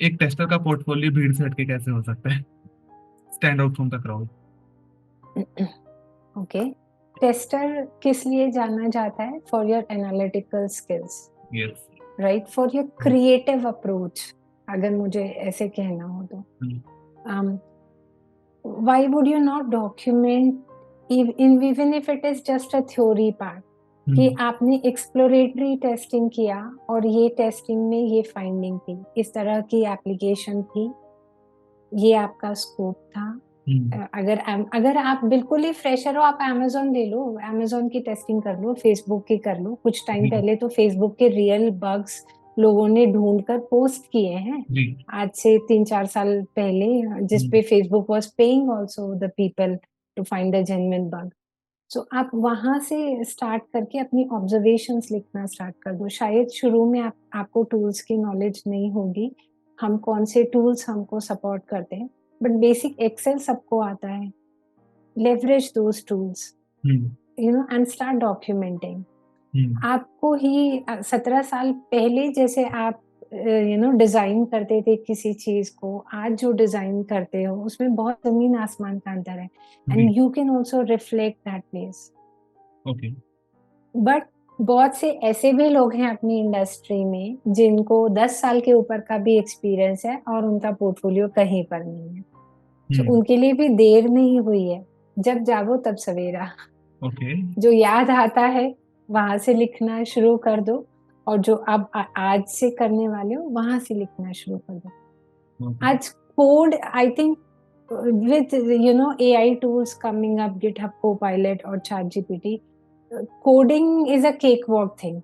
एक टेस्टर का पोर्टफोलियो भीड़ से हटके कैसे हो सकता है? Stand out from the crowd. Okay, tester किस लिए जाना जाता है? For your analytical skills, yes. Right, for your creative approach, अगर मुझे ऐसे कहना हो तो। why would you not document even if it is just a theory part, कि आपने एक्सप्लोरेटरी टेस्टिंग किया और ये टेस्टिंग में ये फाइंडिंग थी, इस तरह की एप्लीकेशन थी, ये आपका स्कोप था। अगर आप बिल्कुल ही फ्रेशर हो, आप अमेज़न ले लो, अमेज़न की टेस्टिंग कर लो, फेसबुक की कर लो। कुछ टाइम पहले तो फेसबुक के रियल बग्स लोगों ने ढूंढकर पोस्ट किए हैं, आज से 3-4 साल पहले, जिस पे Facebook was paying also the people to find the genuine bug. So आप वहाँ से स्टार्ट करके अपनी ऑब्जर्वेशंस लिखना स्टार्ट कर दो। शायद शुरू में आपको टूल्स की नॉलेज नहीं होगी, हम कौन से टूल्स हमको सपोर्ट करते हैं, बट बेसिक एक्सेल सबको आता है। Leverage those tools, hmm. And start documenting. Hmm. आपको ही 17 साल पहले जैसे आप डिज़ाइन करते थे किसी चीज़ को, आज जो डिज़ाइन करते हो उसमें बहुत ज़मीन आसमान का अंतर है, जी। And you can also reflect that place. Okay. But बहुत से ऐसे भी लोग हैं अपनी इंडस्ट्री में जिनको 10 साल के ऊपर का भी एक्सपीरियंस है और उनका पोर्टफोलियो कहीं पर नहीं है। सो हम्म। उनके लिए भी देर नहीं हुई है, जब जागो तब सवेरा। ओके। जो याद आता है वहां से लिखना शुरू कर दो, और जो अब आज से करने वाले हो वहां से लिखना शुरू कर दो। ओके। आज code, I think with AI tools coming up, GitHub Copilot और ChatGPT, coding is a cake walk thing.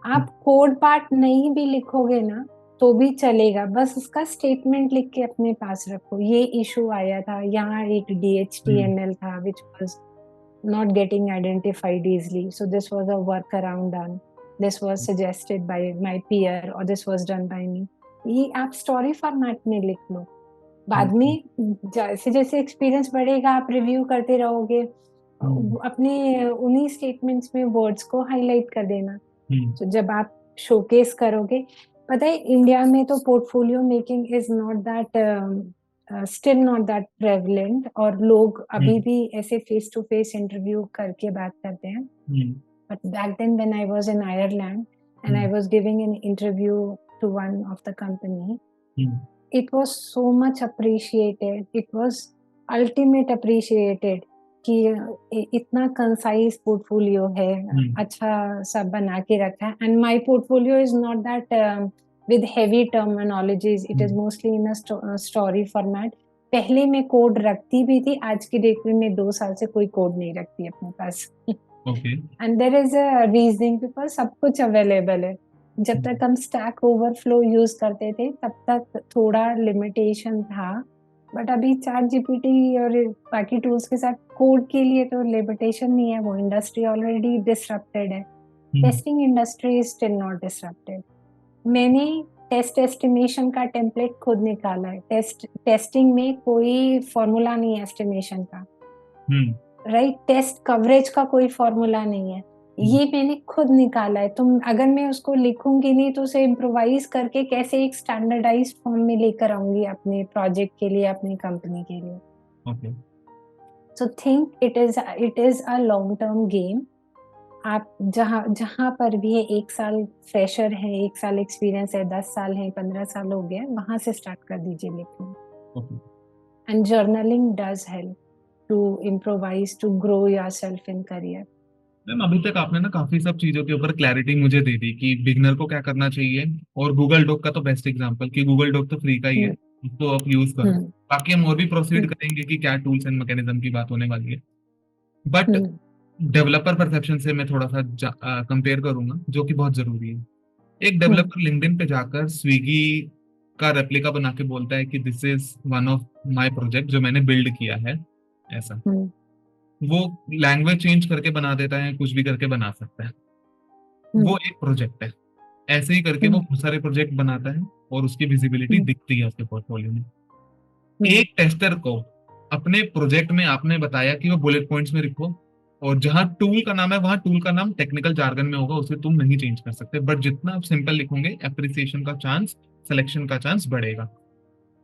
आप कोड पार्ट नहीं भी लिखोगे ना तो भी चलेगा, बस उसका स्टेटमेंट लिख के अपने पास रखो। ये इशू आया था, यहाँ एक हम्म। DHTML था which was not getting identified easily, so this was a workaround done, this was suggested by my peer or this was done by me। ये आप स्टोरी फॉर्मेट में लिख लो। बाद ओके। में जैसे जैसे एक्सपीरियंस बढ़ेगा आप रिव्यू करते रहोगे, हम्म। अपने उन्हीं स्टेटमेंट्स में वर्ड्स को हाईलाइट कर देना। हम्म। तो जब आप शोकेस करोगे, पता है इंडिया में तो portfolio making is not that, still not that prevalent, और लोग अभी हम्म। भी ऐसे फेस टू फेस इंटरव्यू करके बात करते हैं। Hmm. But back then when I was in Ireland and I hmm. Was giving an interview to one of the company, hmm. it was so much appreciated, it was ultimate appreciated कि इतना कंसाइज पोर्टफोलियो है, हम्म। अच्छा सब बना के रखा है। And my portfolio is not that with heavy terminologies, it is hmm. Mostly in a story format. पहले मैं कोड रखती भी थी, आज की डेट में मैं 2 साल से कोई कोड नहीं रखती अपने पास। Okay. And there is a reasoning, because सब कुछ अवेलेबल है। जब तक हम स्टैक ओवरफ्लो यूज करते थे तब तक थोड़ा लिमिटेशन था, बट अभी चैट जीपीटी और बाकी टूल्स के साथ कोड के लिए तो लिमिटेशन नहीं है, वो इंडस्ट्री ऑलरेडी डिसरप्टेड है। Hmm. Testing industry is still not disrupted. मैंने टेस्ट एस्टिमेशन का टेम्पलेट खुद निकाला है। टेस्टिंग में कोई फॉर्मूला नहीं है एस्टिमेशन का, हम्म। राइट? टेस्ट कवरेज का कोई फॉर्मूला नहीं है, हम्म। ये मैंने खुद निकाला है। तुम अगर मैं उसको लिखूंगी नहीं तो उसे इम्प्रोवाइज करके कैसे एक स्टैंडर्डाइज्ड फॉर्म में लेकर आऊंगी अपने प्रोजेक्ट के लिए, अपनी कंपनी के लिए। Okay. So think it is a long term game. आप जहाँ जहाँ पर भी है, 1 साल फ्रेशर है, 1 साल एक्सपीरियंस है, 10 साल है, 15 साल हो गया, वहां से स्टार्ट कर दीजिए लिखना। Okay. And journaling does help to improvise, to grow yourself in career. Ma'am अभी तक आपने ना काफी सब चीजों के ऊपर क्लैरिटी मुझे दे दी कि बिगनर को क्या करना चाहिए। और गूगल डॉक का तो बेस्ट एग्जांपल कि गूगल डॉक तो फ्री का ही है, हम्म। उसको आप यूज करो। हम्म। बाकी हम और भी प्रोसीड हम्म। करेंगे कि क्या टूल्स एंड मैकेनिज्म की बात होने वाली है। But hmm. डेवलपर परसेप्शन से मैं थोड़ा सा कंपेयर करूंगा, जो कि बहुत जरूरी है। एक हम्म। डेवलपर लिंक्डइन पे जाकर स्विगी का रेप्लिका बना के बोलता है कि this is one of my project जो मैंने बिल्ड किया है, ऐसा। हम्म। वो लैंग्वेज चेंज करके बना देता है, कुछ भी करके बना सकता है, वो हम्म। एक प्रोजेक्ट है। ऐसे ही करके वो हम्म। बहुत सारे प्रोजेक्ट बनाता है और उसकी विजिबिलिटी हम्म। दिखती है उसके पोर्टफोलियो में। हम्म। एक टेस्टर को अपने प्रोजेक्ट में आपने बताया कि वो बुलेट पॉइंट्स में लिखो, और जहां टूल का नाम है वहां टूल का नाम टेक्निकल जार्गन में होगा, उसे तुम नहीं चेंज कर सकते। बट जितना आप सिंपल लिखोगे, एप्रिसिएशन का चांस, सिलेक्शन का चांस बढ़ेगा।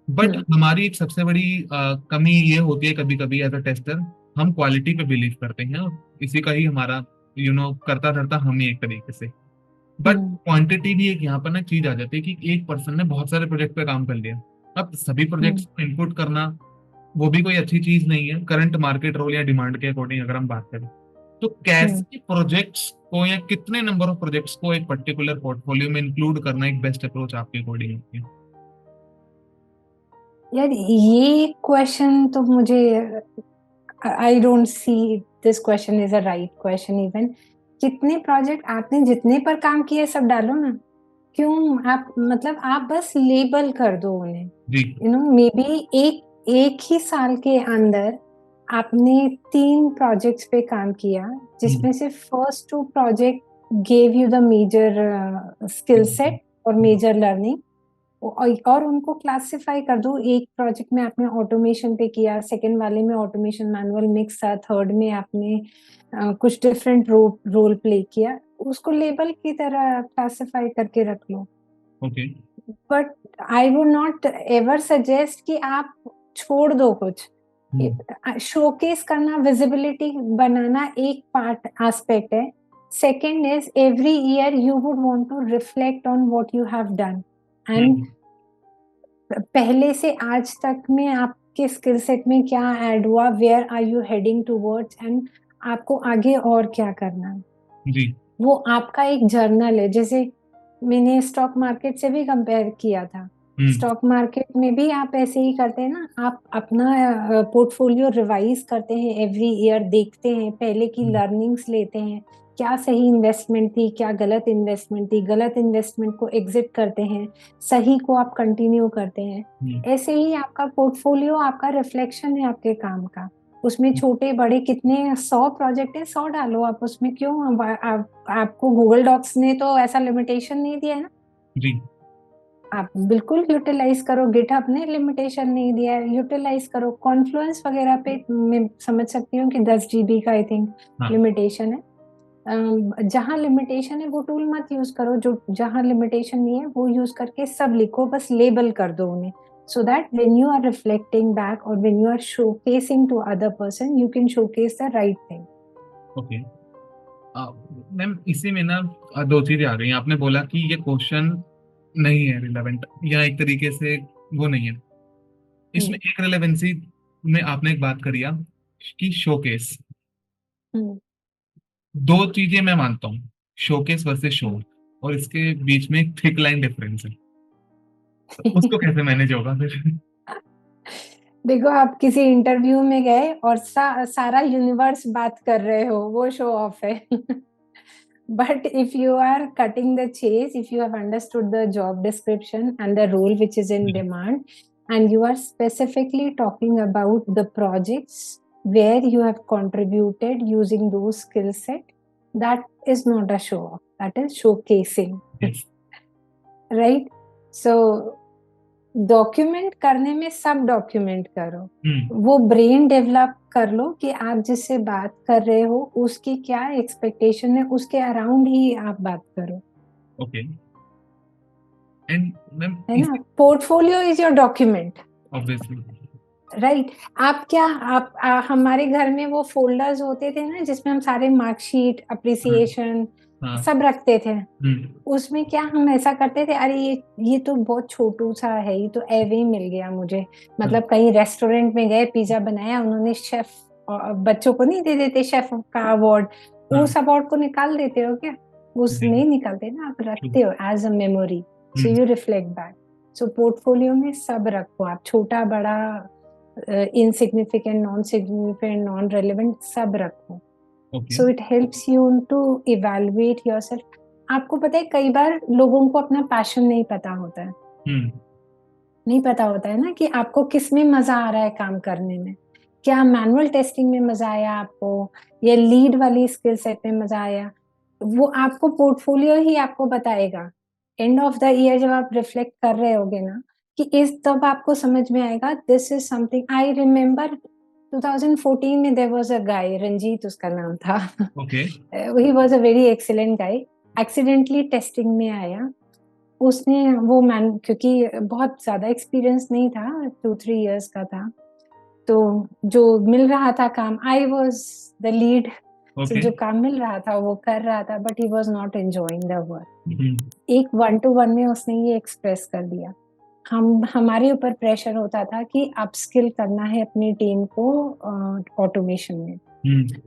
बट हम्म। हमारी एक सबसे बड़ी कमी ये होती है कभी कभी एज अ टेस्टर, हम क्वालिटी पे बिलीव करते हैं, और इसी का ही हमारा करता धरता हम ही एक तरीके से। But hmm. क्वांटिटी भी एक यहाँ पर ना चीज आ जाती है कि एक पर्सन ने बहुत सारे प्रोजेक्ट पे काम कर लिया। अब सभी प्रोजेक्ट्स हम्म। को इनपुट करना वो भी कोई अच्छी चीज नहीं है, करंट मार्केट रोल या डिमांड के अकॉर्डिंग अगर हम बात करें। तो हम्म। कैसे प्रोजेक्ट्स को या कितने नंबर ऑफ प्रोजेक्ट्स को एक पर्टिकुलर पोर्टफोलियो में इंक्लूड करना एक बेस्ट अप्रोच आपके अकॉर्डिंग होती है? यार ये क्वेश्चन तो मुझे, I don't see this question is a right question even. जितने प्रोजेक्ट आपने जितने पर काम किए सब डालो ना। क्यों आप, मतलब आप बस लेबल कर दो उन्हें। जी। मे बी एक एक ही साल के अंदर आपने 3 प्रोजेक्ट्स पे काम किया, जिसमें से first 2 project gave you the major skill set और मेजर लर्निंग, और उनको क्लासिफाई कर दो। एक प्रोजेक्ट में आपने ऑटोमेशन पे किया, सेकंड वाले में ऑटोमेशन मैनुअल मिक्स था, थर्ड में आपने कुछ डिफरेंट रोल प्ले किया, उसको लेबल की तरह क्लासिफाई करके रख लो। Okay but I would not ever suggest कि आप छोड़ दो कुछ। शोकेस करना, विजिबिलिटी बनाना एक पार्ट एस्पेक्ट है। Second is every year you would want to reflect on what you have done, and पहले से आज तक में आपके स्किल सेट में क्या ऐड हुआ, where are you heading towards, and आपको आगे और क्या करना है। जी वो आपका एक जर्नल है। जैसे मैंने स्टॉक मार्केट से भी कंपेयर किया था। स्टॉक मार्केट में भी आप ऐसे ही करते हैं ना, आप अपना पोर्टफोलियो रिवाइज करते हैं एवरी ईयर, देखते हैं, पहले की लर्निंग्स लेते हैं, क्या सही इन्वेस्टमेंट थी, क्या गलत इन्वेस्टमेंट थी, गलत इन्वेस्टमेंट को एग्जिट करते हैं, सही को आप कंटिन्यू करते हैं। ऐसे ही आपका पोर्टफोलियो आपका रिफ्लेक्शन है आपके काम का। उसमें छोटे बड़े कितने 100 प्रोजेक्ट है, 100 डालो आप उसमें। क्यों आपको गूगल डॉक्स ने तो ऐसा लिमिटेशन नहीं दिया है ना, जी आप बिल्कुल यूटिलाइज करो। गिटहब ने लिमिटेशन नहीं दिया है, यूटिलाइज करो। कॉन्फ्लुएंस वगैरह पे मैं समझ सकती हूँ कि 10 GB का आई थिंक लिमिटेशन है। जहाँ लिमिटेशन है वो टूल मत यूज करो, जो जहाँ लिमिटेशन नहीं है वो यूज करके सब लिखो, बस लेबल कर दो उन्हें, so that when you are reflecting back or when you are showcasing to other person, you can showcase the right thing. Okay ma'am, इसी में ना दो चीजें आ गई। आपने बोला कि ये क्वेश्चन नहीं है रिलेवेंट, या एक तरीके से वो नहीं है। इसमें एक रिलेवेंसी में आपने एक बात करी कि शोकेस। दो चीजें मैं मानता हूँ, शोकेस वर्सेस शो, और इसके बीच में एक थिक लाइन डिफरेंस है। तो उसको कैसे मैनेज होगा फिर? देखो, आप किसी इंटरव्यू में गए और सारा यूनिवर्स बात कर रहे हो, वो शो ऑफ है। But if you are cutting the chase, if you have understood the job description and the role which is in demand, and you are specifically talking about the projects where you have contributed using those skill set, that is not a show off, that is showcasing. Yes. Right? So document करने में सब डॉक्यूमेंट करो। वो ब्रेन डेवलप कर लो कि आप जिससे बात कर रहे हो उसकी क्या एक्सपेक्टेशन है, उसके अराउंड ही आप बात करो। ओके एंड मैम, है ना, portfolio is your document, obviously, right. आप क्या हमारे घर में वो फोल्डर्स होते थे ना, जिसमें हम सारे मार्कशीट, अप्रिसिएशन सब रखते थे। उसमें क्या हम ऐसा करते थे, अरे ये तो बहुत छोटू सा है, ये तो एवे ही मिल गया मुझे। मतलब कहीं रेस्टोरेंट में गए, पिज्जा बनाया, उन्होंने शेफ, बच्चों को नहीं दे देते शेफ का अवार्ड, उस अवार्ड को निकाल देते हो क्या? उस नहीं निकालते ना, आप रखते हो as a memory, so you reflect back. So portfolio में सब रखो आप, छोटा बड़ा, insignificant, non significant, non relevant, सब रखो। So it helps you to evaluate yourself. आपको पता है कई बार लोगों को अपना पैशन नहीं पता होता है। नहीं पता होता है ना कि आपको किस में मजा आ रहा है काम करने में। क्या मैनुअल टेस्टिंग में मजा आया आपको, या लीड वाली स्किल सेट में मजा आया? वो आपको पोर्टफोलियो ही आपको बताएगा। एंड ऑफ द ईयर जब आप रिफ्लेक्ट कर रहे होगे ना, कि इस तब आपको समझ में आएगा this is something. I remember 2014 में देयर वाज अ गाय, रंजीत उसका नाम था। He was a very excellent guy. Accidentally testing में आया उसने, वो मैन, क्योंकि बहुत ज्यादा एक्सपीरियंस नहीं था, 2-3 इयर्स का था, तो जो मिल रहा था काम, आई वाज द लीड, जो काम मिल रहा था वो कर रहा था, but he was not enjoying the work. एक 1-to-1 में उसने ये एक्सप्रेस कर दिया। हमारे ऊपर प्रेशर होता था कि अपस्किल करना है अपनी टीम को ऑटोमेशन में।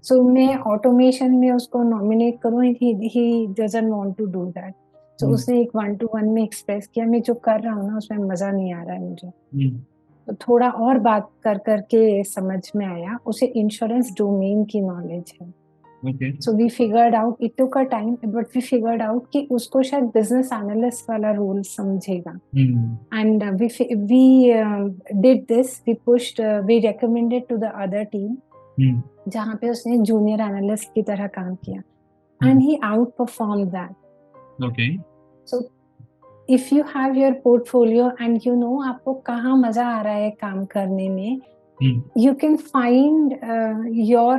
सो मैं ऑटोमेशन में उसको नॉमिनेट करूं, he doesn't want to do that. तो उसने एक 1-to-1 में एक्सप्रेस किया, मैं जो कर रहा हूँ ना उसमें मजा नहीं आ रहा है मुझे। तो थोड़ा और बात कर करके समझ में आया, उसे इंश्योरेंस डोमेन की नॉलेज है। So we figured out, it took a time, but we figured out कि उसको शायद बिजनेस एनालिस्ट वाला रोल समझेगा। And we did this, we pushed, we recommended to the other team जहाँ पे उसने जूनियर एनालिस्ट की तरह काम किया, हम्म। and he outperformed that. Okay. So if you have your portfolio and you know आपको कहाँ मजा आ रहा है काम करने में, you can find your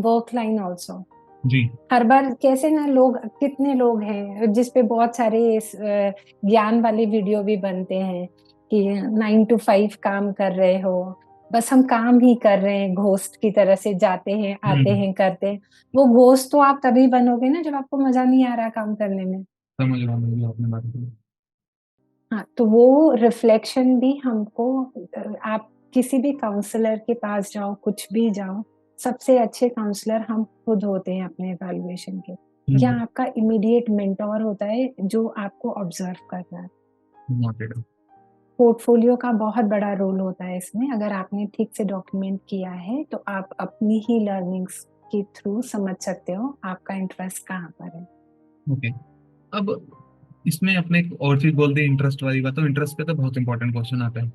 work line also. जी। हर बार कैसे ना लोग, कितने लोग हैं जिस पे बहुत सारे ज्ञान वाले वीडियो भी बनते हैं कि 9 to 5 काम कर रहे हो, बस हम काम ही कर रहे हैं, घोस्ट की तरह से जाते हैं आते हैं करते हैं। वो घोस्ट तो आप तभी बनोगे ना जब आपको मजा नहीं आ रहा काम करने में। समझ रहा हूँ आपने बात को। हाँ, तो वो रिफ्लेक्शन भी हमको आप किसी भी काउंसलर के पास जाओ, कुछ भी जाओ, सबसे अच्छे काउंसलर हम खुद होते हैं अपने इवैल्यूएशन के, या आपका इमीडिएट मेंटोर होता है जो आपको ऑब्जर्व कर रहा है। Noted. पोर्टफोलियो का बहुत बड़ा रोल होता है इसमें। अगर आपने ठीक से डॉक्यूमेंट किया है तो आप अपनी ही लर्निंग्स के थ्रू समझ सकते हो आपका इंटरेस्ट कहाँ पर है। ओके। अब इसमें अपने एक और चीज बोल दी, इंटरेस्ट वाली बात। तो इंटरेस्ट पे तो बहुत इंपॉर्टेंट क्वेश्चन आता है।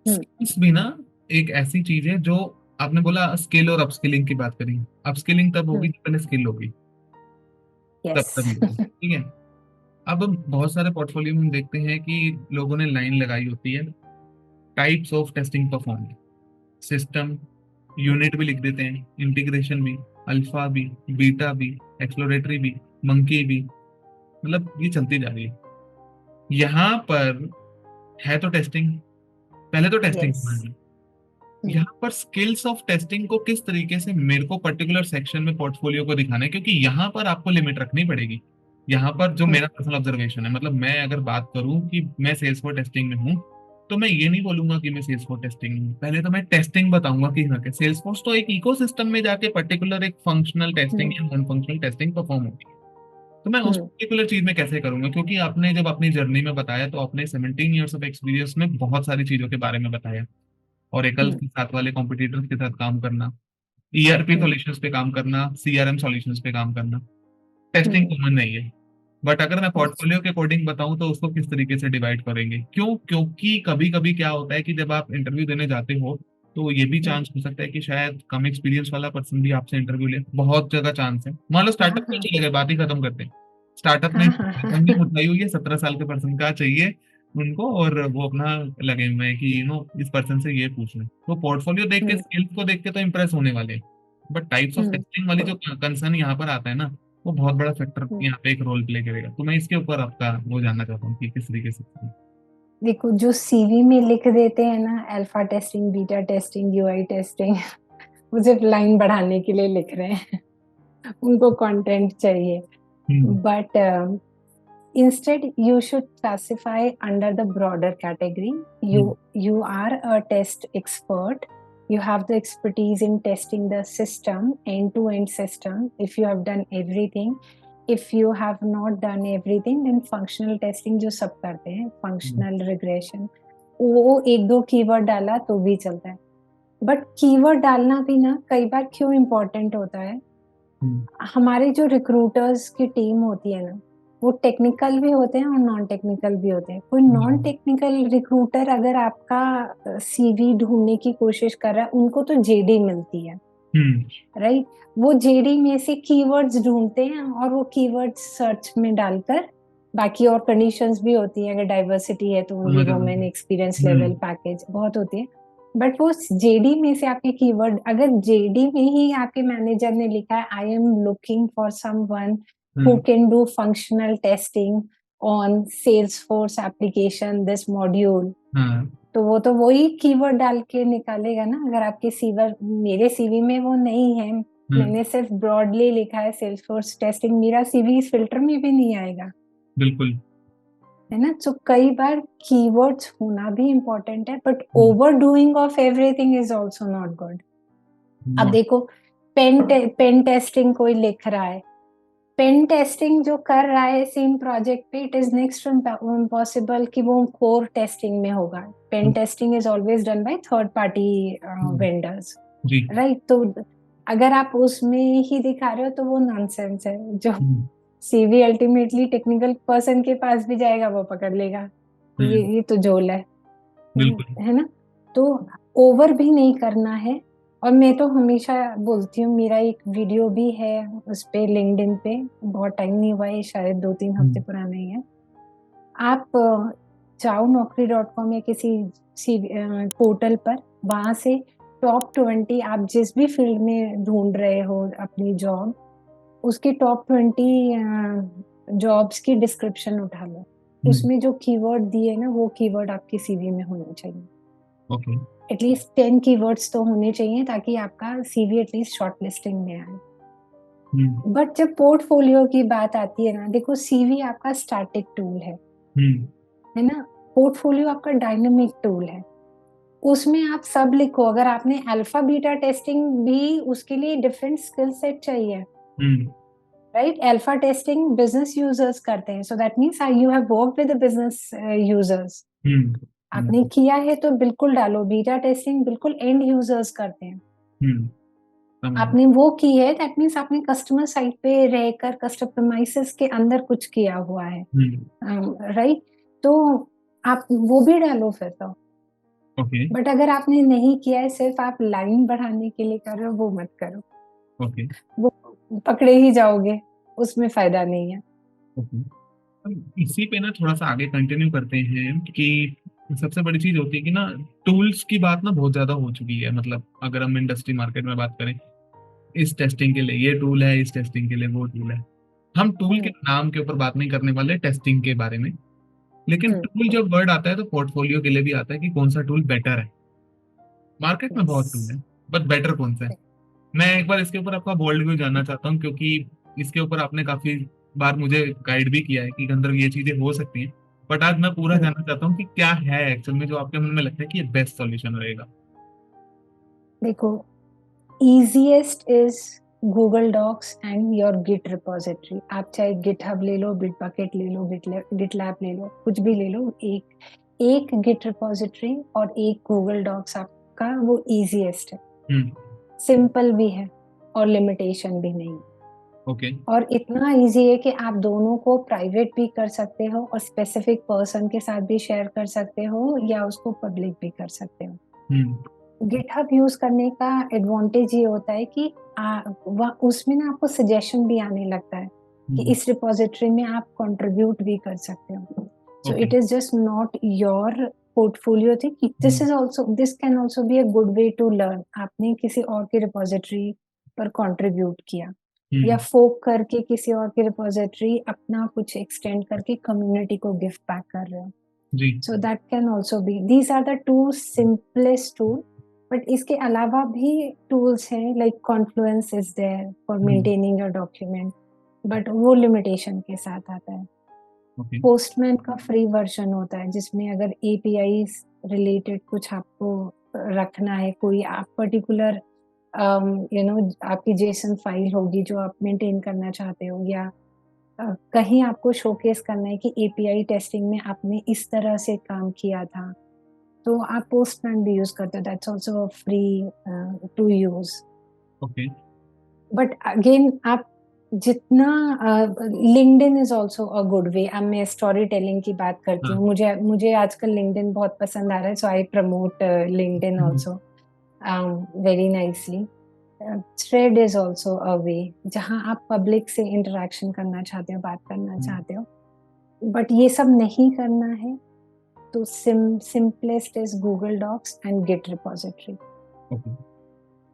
स्किल्स भी ना एक ऐसी चीज है जो, आपने बोला स्किल और अपस्किलिंग की बात करी। अपस्किलिंग तब होगी जब पहले स्किल होगी, तब यस। तभी होगी, ठीक है। अब बहुत सारे पोर्टफोलियो में हम देखते हैं कि लोगों ने लाइन लगाई होती है, types of testing perform, system unit भी लिख देते हैं, इंटीग्रेशन भी, अल्फा भी, बीटा भी, एक्सप्लोरेटरी भी, मंकी भी, मतलब ये चलती जा रही है। यहाँ पर है तो टेस्टिंग, पहले तो टेस्टिंग यस। समझ लो। यहाँ पर स्किल्स ऑफ टेस्टिंग को किस तरीके से मेरे को पर्टिकुलर सेक्शन में पोर्टफोलियो को दिखाना है, क्योंकि यहाँ पर आपको लिमिट रखनी पड़ेगी। यहाँ पर जो मेरा पर्सनल ऑब्जर्वेशन है, मतलब मैं अगर बात करूं कि मैं सेल्स फॉर टेस्टिंग में हूँ, तो मैं ये नहीं बोलूंगा कि मैं सेल्स फॉर टेस्टिंग में हूँ। पहले तो मैं टेस्टिंग बताऊंगा कि हाँ, सेल्स फोर्स तो एक इकोसिस्टम में जाके पर्टिकुलर एक फंक्शनल टेस्टिंग या नॉन फंक्शनल टेस्टिंग परफॉर्म होगी। तो मैं उस पर्टिकुलर चीज में कैसे करूंगा, क्योंकि आपने जब अपनी जर्नी में बताया तो आपने 17 ईयर्स ऑफ एक्सपीरियंस में बहुत सारी चीजों के बारे में बताया। ओरेकल के साथ वाले कॉम्पिटिटर्स के साथ काम करना, ईआरपी सॉल्यूशंस पे काम करना, सीआरएम सॉल्यूशंस पे काम करना, टेस्टिंग कॉमन नहीं है। बट अगर मैं पोर्टफोलियो के अकॉर्डिंग बताऊं तो उसको किस तरीके से डिवाइड करेंगे, क्यों? क्योंकि कभी कभी क्या होता है कि जब आप इंटरव्यू देने जाते हो तो ये भी चांस हो सकता है कि शायद कम एक्सपीरियंस वाला पर्सन भी आपसे इंटरव्यू ले। बहुत जगह चांस है। मान लो स्टार्टअप में चले गए, बात ही खत्म करते हैं। स्टार्टअप में कंपनी उठाई हुई है, 17 साल के पर्सन का चाहिए उनको, और वो अपना लगे हुए हैं कि इस पर्सन से ये पूछ लें। तो पोर्टफोलियो देख के, स्किल्स को देख के तो इंप्रेस होने वाले हैं, बट टाइप्स ऑफ टेस्टिंग वाली जो कंसर्न यहाँ पर आता है ना, वो बहुत बड़ा फैक्टर यहाँ पे एक रोल प्ले करेगा। तो मैं इसके ऊपर आपका वो जानना चाहता हूँ कि किस तरीके से। देखो, जो सीवी में लिख देते हैं ना, alpha testing, beta testing, UI testing, वो सिर्फ लाइन बढ़ाने के लिए लिख रहे हैं। उनको कंटेंट चाहिए। But instead you should classify under the broader category. You are a test expert. You have the expertise in testing the system, end-to-end system. If you have done everything, if you have not done everything, then functional testing जो सब करते हैं, functional regression, वो एक दो कीवर्ड डाला तो भी चलता है। बट कीवर्ड डालना भी ना कई बार क्यों इम्पोर्टेंट होता है, हमारे जो रिक्रूटर्स की टीम होती है ना, वो टेक्निकल भी होते हैं और नॉन टेक्निकल भी होते हैं। कोई नॉन टेक्निकल रिक्रूटर अगर आपका सीवी ढूंढने की कोशिश कर रहा है, उनको तो जेडी मिलती है, राइट? वो जेडी में से कीवर्ड्स ढूंढते हैं और वो कीवर्ड्स सर्च में डालकर, बाकी और कंडीशंस भी होती है, अगर डाइवर्सिटी है तो only women, experience level, package बहुत होती है। बट वो जेडी में से आपके कीवर्ड, अगर जेडी में ही आपके मैनेजर ने लिखा है I am looking for someone who can do functional testing on Salesforce application this module, तो वो तो वही कीवर्ड डाल के निकालेगा ना। अगर आपके सीवर, मेरे सीवी में वो नहीं है, मैंने सिर्फ ब्रॉडली लिखा है सेल्सफोर्स टेस्टिंग, मेरा सीवी इस फिल्टर में भी नहीं आएगा। बिल्कुल, है ना? तो कई बार कीवर्ड्स होना भी इम्पोर्टेंट है, but over doing of everything is also not good. अब देखो, पेन टेस्टिंग कोई लिख रहा है, पेन टेस्टिंग जो कर रहा है सेम प्रोजेक्ट पे, इट इज नेक्स्ट इम्पॉसिबल कि वो कोर टेस्टिंग में होगा। Pen testing is always done by third party vendors, right? तो अगर आप उसमें ही दिखा रहे हो तो वो नॉनसेंस है। जो सीवी अल्टीमेटली टेक्निकल पर्सन के पास भी जाएगा, वो पकड़ लेगा ये तो झोल है ना? तो ओवर भी नहीं करना है और मैं तो हमेशा बोलती हूँ, मेरा एक वीडियो भी है उस पे लिंक्डइन पे, बहुत टाइम नहीं हुआ है, शायद 2-3 हफ्ते हम्म। पुराना ही है। आप जाओ naukri.com या किसी पोर्टल पर, वहां से टॉप 20, आप जिस भी फील्ड में ढूंढ रहे हो अपनी जॉब, उसकी टॉप 20 जॉब्स की डिस्क्रिप्शन उठा लो। हम्म। उसमें जो कीवर्ड दिए ना, वो कीवर्ड आपके सीवी में होने चाहिए। ओके। एटलीस्ट 10 कीवर्ड्स तो होने चाहिए, ताकि आपका सीवी एटलीस्ट शॉर्टलिस्टिंग में आए। हम्म। बट जब पोर्टफोलियो की बात आती है ना, देखो सीवी आपका स्टैटिक टूल हम्म। है ना, पोर्टफोलियो आपका डायनेमिक टूल है। उसमें आप सब लिखो। अगर आपने अल्फा बीटा टेस्टिंग भी, उसके लिए डिफरेंट स्किल सेट चाहिए, hmm. Right? Alpha testing business users करते हैं, so that means you have worked with the business users. Hmm. आपने हम्म। किया है तो बिल्कुल डालो। बीटा टेस्टिंग बिल्कुल एंड यूजर्स करते हैं। हम्म। समझ गया। आपने वो की है, दैट मीन्स आपने कस्टमर साइट पे रहकर कस्टमर प्रीमाइसेस के अंदर कुछ किया हुआ है, हम्म। राइट? तो आप वो भी डालो फिर तो। ओके। बट अगर आपने नहीं किया है, सिर्फ आप लाइन बढ़ाने के लिए कर रहे हो, वो मत करो। ओके। वो पकड़े ही जाओगे, उसमें फायदा नहीं है। ओके। हम इसी पे ना थोड़ा सा आगे कंटिन्यू करते हैं कि सबसे बड़ी चीज होती है कि ना, टूल्स की बात ना बहुत ज्यादा हो चुकी है। मतलब अगर हम इंडस्ट्री मार्केट में बात करें, इस टेस्टिंग के लिए ये टूल है, इस टेस्टिंग के लिए वो टूल है। हम टूल के हम्म। नाम के ऊपर बात नहीं करने वाले, टेस्टिंग के बारे में। लेकिन हम्म। टूल जब वर्ड आता है तो पोर्टफोलियो के लिए भी आता है कि कौन सा टूल बेटर है। मार्केट में यस। बहुत टूल है, बट बेटर कौन सा है? मैं एक बार इसके ऊपर आपका बोल्ड व्यू जानना चाहता हूँ, क्योंकि इसके ऊपर आपने काफी बार मुझे गाइड भी किया है कि गंधर्व ये चीजें हो सकती हैं। बट आज मैं पूरा हम्म। जानना चाहता हूँ कि क्या है एक्चुअल में जो आपके मन में लगता है कि ये बेस्ट सॉल्यूशन रहेगा। देखो, easiest is Google docs and your git repository. आप चाहे गिटहब ले लो, बिटबकेट ले लो, गिटलैब ले लो, कुछ भी ले लो। एक एक गिट रिपोजिटरी और एक गूगल डॉक्स आपका वो इजीएस्ट है। हम्म। सिंपल भी है और लिमिटेशन भी नहीं। ओके। और इतना इजी है कि आप दोनों को प्राइवेट भी कर सकते हो और स्पेसिफिक पर्सन के साथ भी शेयर कर सकते हो, या उसको पब्लिक भी कर सकते हो। हम्म। गिटहब यूज करने का एडवांटेज ये होता है कि उसमें ना आपको सजेशन भी आने लगता है कि हम्म। इस रिपोजिटरी में आप कंट्रीब्यूट भी कर सकते हो। So okay. It is just not your portfolio thing, this hmm. Is also, this can also be a good way to learn. आपने किसी और की रिपोजिटरी पर कंट्रीब्यूट किया, या हम्म। फोक करके किसी और की रिपोजिटरी अपना कुछ एक्सटेंड करके कम्युनिटी को गिफ्ट बैक कर रहे हो। जी। So that can also be, these are the two simplest tool. But इसके अलावा भी tools हैं, like Confluence is there for hmm. maintaining your document, but वो limitation के साथ आता है। ओके। Postman का फ्री वर्जन होता है, जिसमें अगर API रिलेटेड कुछ आपको रखना है, कोई आप पर्टिकुलर आपकी जेसन फाइल होगी जो आप मेंटेन करना चाहते हो, या कहीं आपको शोकेस करना है कि एपीआई टेस्टिंग में आपने इस तरह से काम किया था, तो आप पोस्टमैन भी यूज करते हो। That's also free to use. Okay. But again, आप जितना LinkedIn is also a good way. अब मैं स्टोरी टेलिंग की बात करती हाँ। हूँ, मुझे मुझे आजकल लिंक्डइन बहुत पसंद आ रहा है, so I promote LinkedIn hmm. Also very nicely. Thread is also a way, जहाँ आप पब्लिक से इंटरेक्शन करना चाहते हो, बात करना हम्म। चाहते हो। बट ये सब नहीं करना है तो simplest is Google docs and git repository. Okay.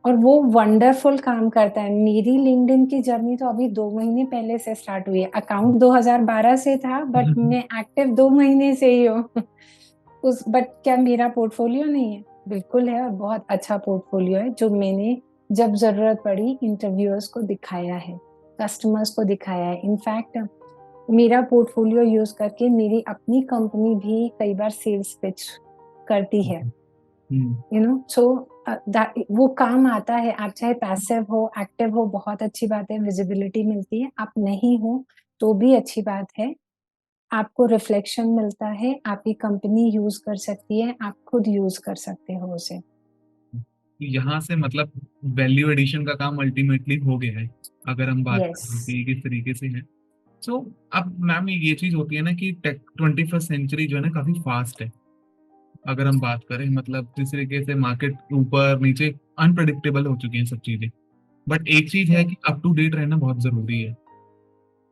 और वो वंडरफुल काम करता है। मेरी लिंक्डइन की जर्नी तो अभी 2 महीने पहले से स्टार्ट हुई है। अकाउंट 2012 से था, बट मैं एक्टिव 2 महीने से ही हूँ। उस बट क्या मेरा पोर्टफोलियो नहीं है? बिल्कुल है, और बहुत अच्छा पोर्टफोलियो है, जो मैंने जब जरूरत पड़ी इंटरव्यूअर्स को दिखाया है, कस्टमर्स को दिखाया है। इनफैक्ट मेरा पोर्टफोलियो यूज करके मेरी अपनी कंपनी भी कई बार सेल्स पिच करती है, हम्म। सो वो काम आता है। आप चाहे पैसिव हो, एक्टिव हो, बहुत अच्छी बात है, विजिबिलिटी मिलती है। आप नहीं हो तो भी अच्छी बात है, आपको रिफ्लेक्शन मिलता है, आपकी कंपनी यूज कर सकती है, आप खुद यूज कर सकते हो उसे। यहाँ से मतलब वैल्यू एडिशन का काम अल्टीमेटली हो गया है, अगर हम बात यस। करें कि ये किस तरीके से है। सो अब मैम ये चीज होती है ना कि टेक 21st सेंचुरी जो है ना काफी फास्ट है। अगर हम बात करें, मतलब जिस तरीके से मार्केट ऊपर नीचे अनप्रडिक्टेबल हो चुकी हैं सब चीजें, बट एक चीज है कि अप टू डेट रहना बहुत जरूरी है।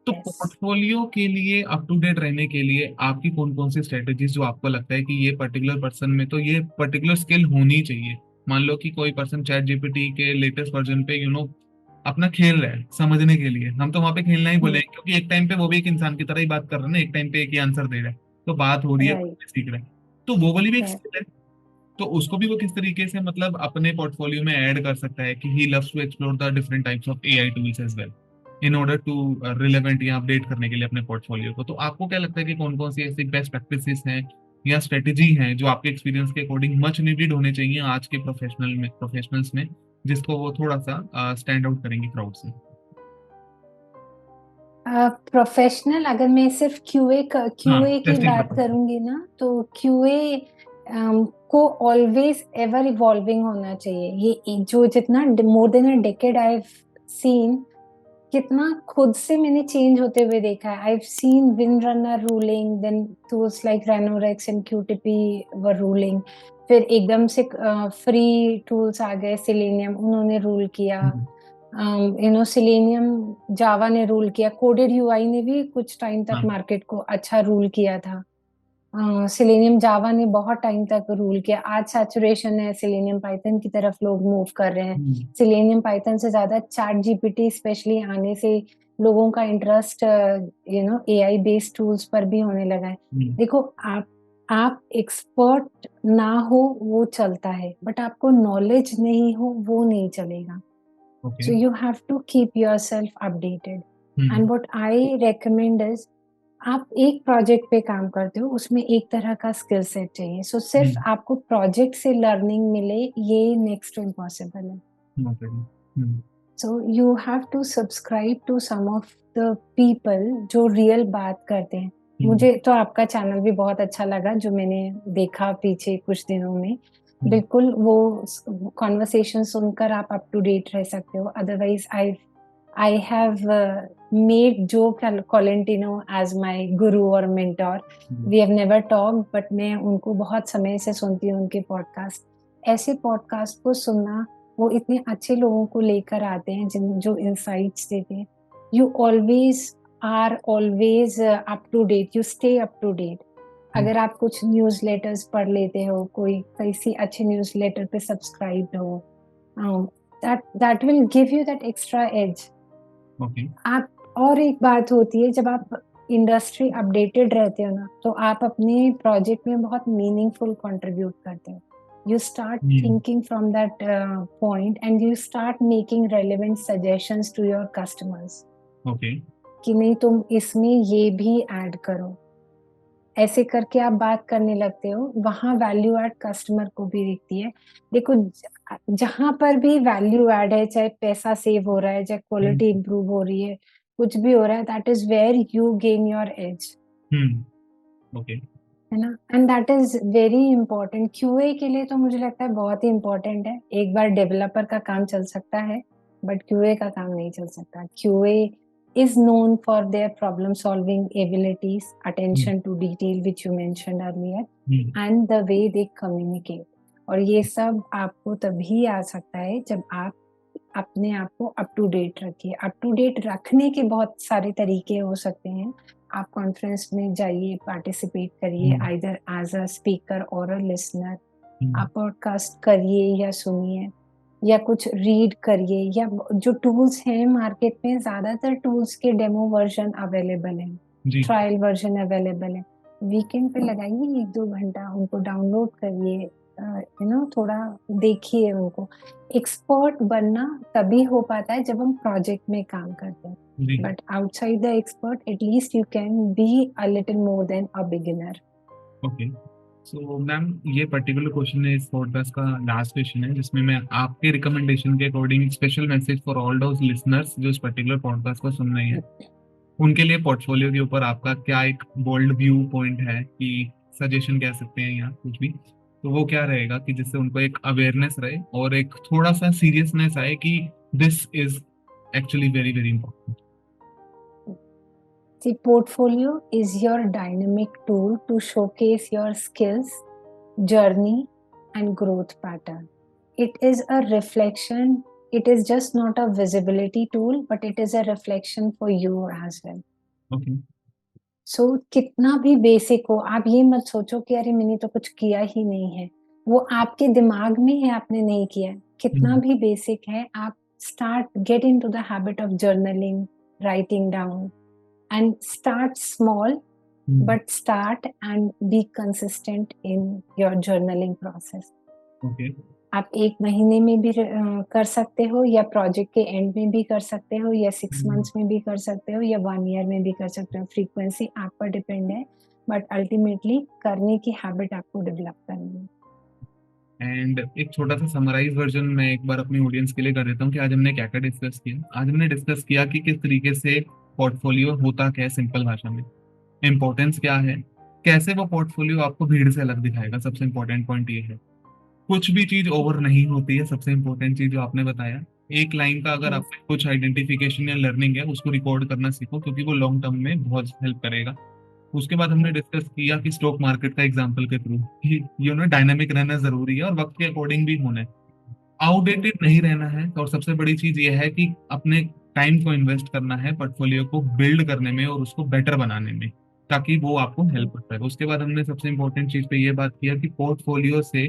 तो यस। पोर्टफोलियो के लिए अप टू डेट रहने के लिए आपकी कौन कौन सी स्ट्रेटेजीज जो आपको लगता है कि ये पर्टिकुलर पर्सन में तो ये पर्टिकुलर स्किल होनी चाहिए? मान लो कि कोई पर्सन चैट जीपीटी के लेटेस्ट वर्जन पे अपना खेल रहा है समझने के लिए, हम तो वहां पे खेलना ही बोले, क्योंकि एक टाइम पे वो भी एक इंसान की तरह ही बात कर रहा है ना, एक टाइम पे एक ही आंसर दे रहा है, तो बात हो रही है, राइट। सीख रहा है, तो वो वाली भी एक राइट। स्किल है। तो उसको भी वो किस तरीके से मतलब अपने पोर्टफोलियो में ऐड कर सकता है कि he loves to explore the different types of AI tools as well in order to relevant या अपडेट करने के लिए अपने पोर्टफोलियो को। तो आपको क्या लगता है कि कौन कौन सी ऐसी बेस्ट प्रैक्टिसेस हैं या स्ट्रेटेजी हैं जो आपके एक्सपीरियंस के अकॉर्डिंग मच नीडेड होने चाहिए आज के प्रोफेशनल्स में, जिसको वो थोड़ा सा स्टैंड आउट करेंगे क्राउड से? प्रोफेशनल अगर मैं सिर्फ हाँ, क्यूए की टेस्टिंग बात पर्पज। करूंगी ना, तो क्यूए को ऑलवेज एवर इवॉल्विंग होना चाहिए। ये जो जितना more than a decade I have seen, कितना खुद से मैंने चेंज होते हुए देखा है। I have seen WinRunner ruling, then tools like Ranorex and QTP were ruling, फिर एकदम से फ्री टूल्स आ गए, सिलेनियम उन्होंने रूल किया, सिलेनियम जावा ने रूल किया, कोडेड यूआई ने भी कुछ टाइम तक हाँ। मार्केट को अच्छा रूल किया था। सिलेनियम जावा ने बहुत टाइम तक रूल किया। आज सैचुरेशन है, सिलेनियम पाइथन की तरफ लोग मूव कर रहे हैं। हम्म, सिलेनियम पाइथन से ज्यादा चैट जीपीटी स्पेशली आने से लोगों का इंटरेस्ट एआई बेस्ड टूल्स पर भी होने लगा है। हम्म, देखो, आप एक्सपर्ट ना हो वो चलता है, बट आपको नॉलेज नहीं हो वो नहीं चलेगा। Okay. So you have to keep yourself updated. Hmm, And what I recommend is, आप एक प्रोजेक्ट पे काम करते हो, उसमें एक तरह का स्किल सेट चाहिए। सो सिर्फ हम्म, आपको प्रोजेक्ट से लर्निंग मिले ये नेक्स्ट टू इम्पॉसिबल है। Okay. Hmm, so you have to subscribe to some of the people जो रियल बात करते हैं। हम्म, मुझे तो आपका चैनल भी बहुत अच्छा लगा जो मैंने देखा पीछे कुछ दिनों में। हम्म, बिल्कुल वो कॉन्वर्सेशन सुनकर आप अप टू डेट रह सकते हो। Otherwise I have made Joe Colentino as my guru or mentor. Hmm, We have never talked, but मैं उनको बहुत समय से सुनती हूँ उनके पॉडकास्ट। ऐसे पॉडकास्ट को सुनना, वो इतने अच्छे लोगों को लेकर आते हैं जिन जो इंसाइट्स देते हैं। You always are always up to date. You stay up to date. हम्म, अगर आप कुछ न्यूज़लेटर्स पढ़ लेते हो, कोई किसी अच्छे न्यूज़लेटर पे सब्सक्राइब्ड हो, that will give you that extra edge. Okay. आप और एक बात होती है, जब आप इंडस्ट्री अपडेटेड रहते हो ना, तो आप अपने प्रोजेक्ट में बहुत मीनिंगफुल कंट्रीब्यूट करते हो। You start hmm, thinking from that point and you start making relevant suggestions to your customers okay. कि नहीं तुम इसमें ये भी ऐड करो। ऐसे करके आप बात करने लगते हो, वहां वैल्यू ऐड कस्टमर को भी दिखती है। देखो, जहां पर भी वैल्यू ऐड है, चाहे पैसा सेव हो रहा है, चाहे हम्म, क्वालिटी इंप्रूव हो रही है, कुछ भी हो रहा है, that is where you gain your edge, okay. है ना। And that is very important. QA के लिए तो मुझे लगता है बहुत ही इंपॉर्टेंट है। एक बार डेवलपर का काम चल सकता है, बट क्यूए का काम नहीं चल सकता। QA is known for their problem solving abilities, hmm, attention to detail which you mentioned earlier, hmm, and the way they communicate। और ये सब आपको तभी आ सकता है जब आप अपने आप को अप टू डेट रखिए। अप टू डेट रखने के बहुत सारे तरीके हो सकते हैं। आप कॉन्फ्रेंस में जाइए, पार्टिसिपेट करिए, हम्म, आइदर एज अ स्पीकर और अ लिसनर। हम्म, आप पॉडकास्ट करिए या सुनिए, या कुछ रीड करिए, या जो टूल्स हैं मार्केट में, ज्यादातर टूल्स के डेमो वर्जन अवेलेबल हैं, जी। ट्रायल वर्जन अवेलेबल है। वीकेंड पे लगाइए 1-2 घंटा, उनको डाउनलोड करिए, थोड़ा देखिए उनको। एक्सपर्ट बनना तभी हो पाता है जब हम प्रोजेक्ट में काम करते हैं, जी। But outside the expert at least you can be a little more than a beginner. Okay. So ma'am, ये पर्टिकुलर क्वेश्चन है इस पॉडकास्ट का लास्ट क्वेश्चन है, जिसमें मैं आपके रिकमेंडेशन के according special message for all those listeners जो इस पर्टिकुलर पॉडकास्ट को सुन रहे हैं, उनके लिए पोर्टफोलियो के ऊपर आपका क्या एक बोल्ड व्यू पॉइंट है कि सजेशन कह सकते हैं या कुछ भी, तो वो क्या रहेगा कि जिससे उनको एक अवेयरनेस रहे और एक थोड़ा सा सीरियसनेस आए कि this is actually very very important? The portfolio is your dynamic tool to showcase your skills journey and growth pattern. It is a reflection. It is just not a visibility tool, but it is a reflection for you as well. Okay. So कितना भी बेसिक हो, आप ये मत सोचो कि अरे मैंने तो कुछ किया ही नहीं है। वो आपके दिमाग में है, आपने नहीं किया है। कितना भी बेसिक है, आप start get into the habit of journaling, writing down and start small but start and be consistent in your journaling process. Okay. आप 1 महीने में भी कर सकते हो, या प्रोजेक्ट के एंड में भी कर सकते हो, या 6 मंथ्स में भी कर सकते हो, या 1 ईयर में भी कर सकते हो। फ्रीक्वेंसी आप पर डिपेंड है, बट अल्टीमेटली करने की हैबिट आपको डेवलप करनी है। एंड एक छोटा सा समराइज वर्जन मैं एक बार अपनी ऑडियंस के लिए कर देता हूँ कि आज हमने क्या क्या डिस्कस किया। आज हमने डिस्कस किया कि किस तरीके से पोर्टफोलियो होता क्या है सिंपल भाषा में, इंपॉर्टेंस क्या है, कैसे वो पोर्टफोलियो आपको भीड़ से अलग दिखाएगा। सबसे इंपॉर्टेंट पॉइंट ये है, कुछ भी चीज ओवर नहीं होती है। सबसे इंपॉर्टेंट चीज जो आपने बताया, एक लाइन का अगर आपने कुछ आइडेंटिफिकेशन या लर्निंग है उसको रिकॉर्ड करना सीखो, क्योंकि वो लॉन्ग टर्म में बहुत हेल्प करेगा। उसके बाद हमने डिस्कस किया कि स्टॉक मार्केट का एग्जांपल के थ्रू कि डायनामिक रहना जरूरी है और वक्त के अकॉर्डिंग भी होना है, आउटडेटेड नहीं रहना है। और सबसे बड़ी चीज ये है कि अपने टाइम को इन्वेस्ट करना है पोर्टफोलियो को बिल्ड करने में और उसको बेटर बनाने में, ताकि वो आपको हेल्प करता है। उसके बाद हमने सबसे इंपॉर्टेंट चीज पे ये बात किया कि पोर्टफोलियो से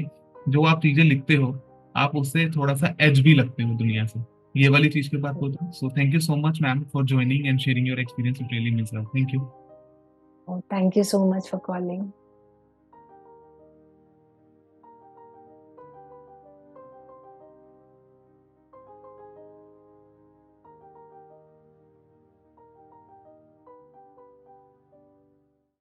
जो आप चीजें लिखते हो, आप उससे थोड़ा सा एज भी लगते हो दुनिया से। ये वाली चीज की बात होती है। So thank you so much ma'am for joining and sharing your experience. It really means lot. Thank you. Thank you so much for calling.